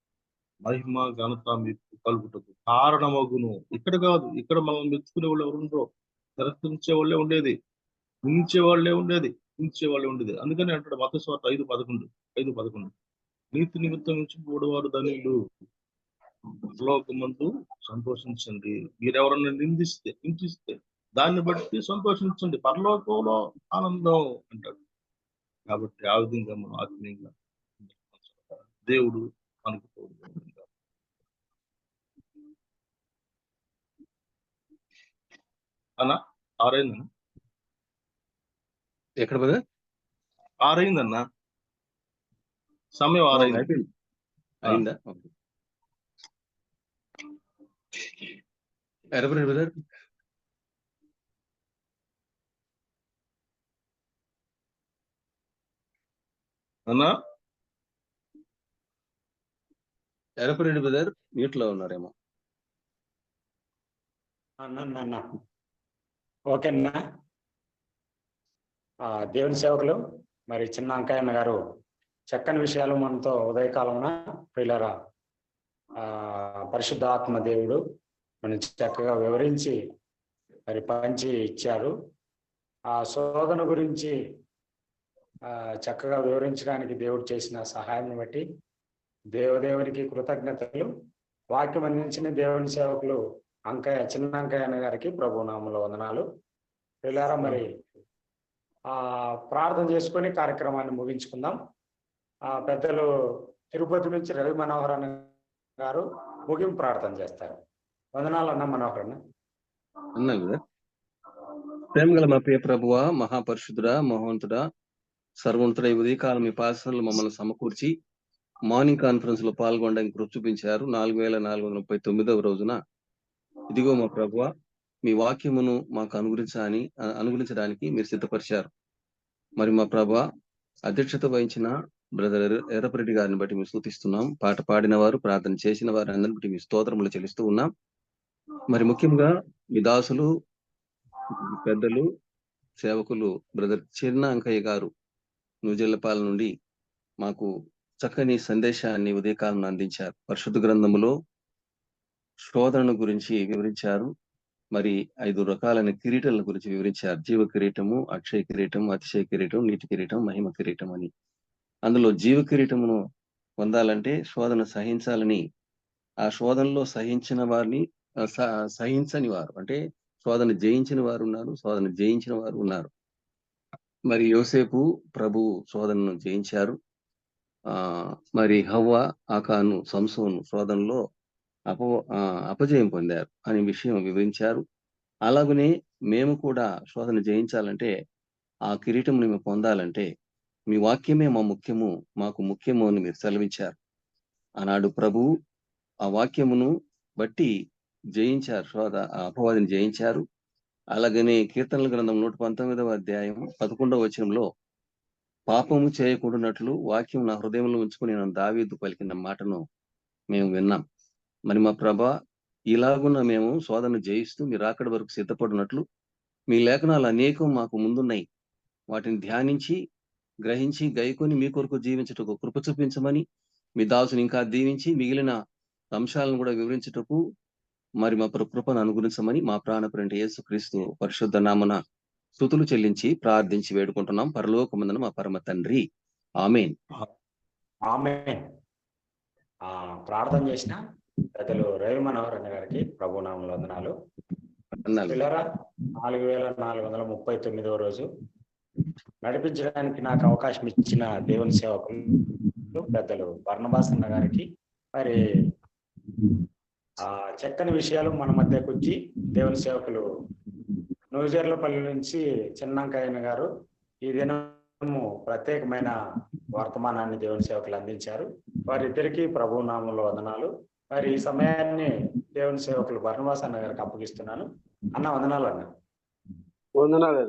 మహిమ ఘనత మెప్పు కలుగుటకు కారణమగును. ఇక్కడ కాదు, ఇక్కడ మనం మెచ్చుకునే వాళ్ళు ఎవరుండో, తిరస్కరించే వాళ్ళే ఉండేది, మించే వాళ్ళే ఉండేది. అందుకని అంటాడు మత్తయి సువార్త 5:11 నీతి నిమిత్తం నుంచి మూడవారు ధనియులు, పరలోకమందు సంతోషించండి. మీరెవరన్నా హింసిస్తే దాన్ని బట్టి సంతోషించండి, పరలోకంలో ఆనందం అంటాడు. కాబట్టి ఆ విధంగా మనం ఆత్మీయంగా దేవుడు మనకు తోడుగా. అన్నా 6 అయిందన్నా, ఎక్కడ పదా 6 అయిందన్నా, సమయం 6 అయింది. అయిందా? ఎరపరెడ్డి బ్రదర్. అన్నా ఎరపరెడ్డి బ్రదర్ మ్యూట్ లో ఉన్నారేమో. అన్న ఓకేనా. దేవుని సేవకులు మరి చిన్న అంకయ్యన్న గారు చక్కని విషయాలు మనతో ఉదయకాలమున ప్రియులారా పరిశుద్ధ ఆత్మ దేవుడు మనం చక్కగా వివరించి మరి పంచి ఇచ్చారు. ఆ శోధన గురించి చక్కగా వివరించడానికి దేవుడు చేసిన సహాయాన్ని బట్టి దేవునికి కృతజ్ఞతలు. వాక్యం అందించిన దేవుని సేవకులు చిన్న అంకయ్యన్న గారికి ప్రభు నామములో వందనాలు. ప్రియులారా మరి ప్రార్థన చేసుకొని కార్యక్రమాన్ని ముగించుకుందాం. పెద్దలు తిరుపతి నుంచి రవి మనోహర్ అన్న గారు ముగింపు ప్రార్థన చేస్తారు. వందనాలు అన్న మనోహర్ అన్న. అన్నాను కదా. ప్రేమ గల మా ప్రియ ప్రభువా, మహాపరిశుద్ధుడా, మహోన్నతుడా, సర్వోన్నతుడా, ఈ ఉదయకాలం మీ పాసనలు మమ్మల్ని సమకూర్చి మార్నింగ్ కాన్ఫరెన్స్ లో పాల్గొనడానికి కృప చూపించారు. 4439వ రోజున ఇదిగో మా ప్రభువా, మీ వాక్యమును మాకు అనుగ్రహించడానికి మీరు సిద్ధపరిచారు. మరి మా ప్రభువా, అధ్యక్షత వహించిన బ్రదర్ ఎర్రపరెడ్డి గారిని బట్టి మేము స్తుతిస్తున్నాం. పాట పాడిన వారు, ప్రార్థన చేసిన వారు అందరిని బట్టి మీ స్తోత్రములు చెల్లిస్తూ ఉన్నాం. మరి ముఖ్యంగా మీ దాసులు, పెద్దలు, సేవకులు బ్రదర్ చిన్న అంకయ్య గారు నూజెల్లపాల నుండి మాకు చక్కని సందేశాన్ని ఉదయకాలం అందించారు. పరిశుద్ధ గ్రంథములో శోధన గురించి వివరించారు. మరి 5 రకాలైన కిరీటాల గురించి వివరించారు. జీవ కిరీటము, అక్షయ కిరీటం, అతిశయ కిరీటం, నీటి కిరీటం, మహిమ కిరీటం అని. అందులో జీవ కిరీటమును పొందాలంటే శోధన సహించాలని, ఆ శోధనలో సహించిన వారిని సహించని వారు అంటే శోధన జయించిన వారు ఉన్నారు, శోధన జయించిన వారు ఉన్నారు. మరి యోసేపు ప్రభు శోధనను జయించారు. మరి హవ్వ, ఆకాను, సంసోను శోధనలో అపజయం పొందారు అనే విషయం వివరించారు. అలాగనే మేము కూడా శోధన జయించాలంటే, ఆ కిరీటం మేము పొందాలంటే మీ వాక్యమే మాకు ముఖ్యము అని మీరు సెలవించారు. ఆనాడు ప్రభువు ఆ వాక్యమును బట్టి జయించారు, ఆ అపవాదిని జయించారు. అలాగనే కీర్తనల గ్రంథం 119వ అధ్యాయం 11వ వచనంలో పాపము చేయకుండానట్లు వాక్యం నా హృదయంలో ఉంచుకుని నేను దావీదు పలికిన మాటను మేము విన్నాం. మరి మా ప్రభా, ఇలాగున్న మేము శోధన జయిస్తూ మీరు అక్కడి వరకు సిద్ధపడినట్లు మీ లేఖనాలు అనేకం మాకు ముందున్నాయి. వాటిని ధ్యానించి గ్రహించి గైకొని మీ కొరకు జీవించుటకు కృప చూపించమని మీ దాసుని ఇంకా దీవించి మిగిలిన అంశాలను కూడా వివరించుటకు మరి మా కృపను అనుగ్రహించమని మా ప్రాణప్రియుడైన యేసుక్రీస్తు పరిశుద్ధ నామమున స్తుతులు చెల్లించి ప్రార్థించి వేడుకుంటున్నాం. పరలోకమందున మా పరమ తండ్రి, ఆమేన్. ఆమేన్. ప్రార్థన చేసిన పెద్దలు రవి మనోహర్ అన్న గారికి ప్రభు నామములో వందనాలు. పిల్లరా, 4439వ రోజు నడిపించడానికి నాకు అవకాశం ఇచ్చిన దేవుని సేవకులు పెద్దలు బర్నబాస్ అన్న గారికి, మరి చక్కని విషయాలు మన మధ్యకు వచ్చి దేవుని సేవకులు నూజర్లపల్లి నుంచి చిన్నంకాయన గారు ఈ దినము ప్రత్యేకమైన వర్తమానాన్ని దేవుని సేవకులు అందించారు. వారిద్దరికీ ప్రభు నామములో వందనాలు. మరి ఈ సమయాన్ని దేవుని సేవకులు బర్నబాస్ అన్న గారికి అప్పగిస్తున్నాను. అన్న వందనాలు. అన్న వందనాలు.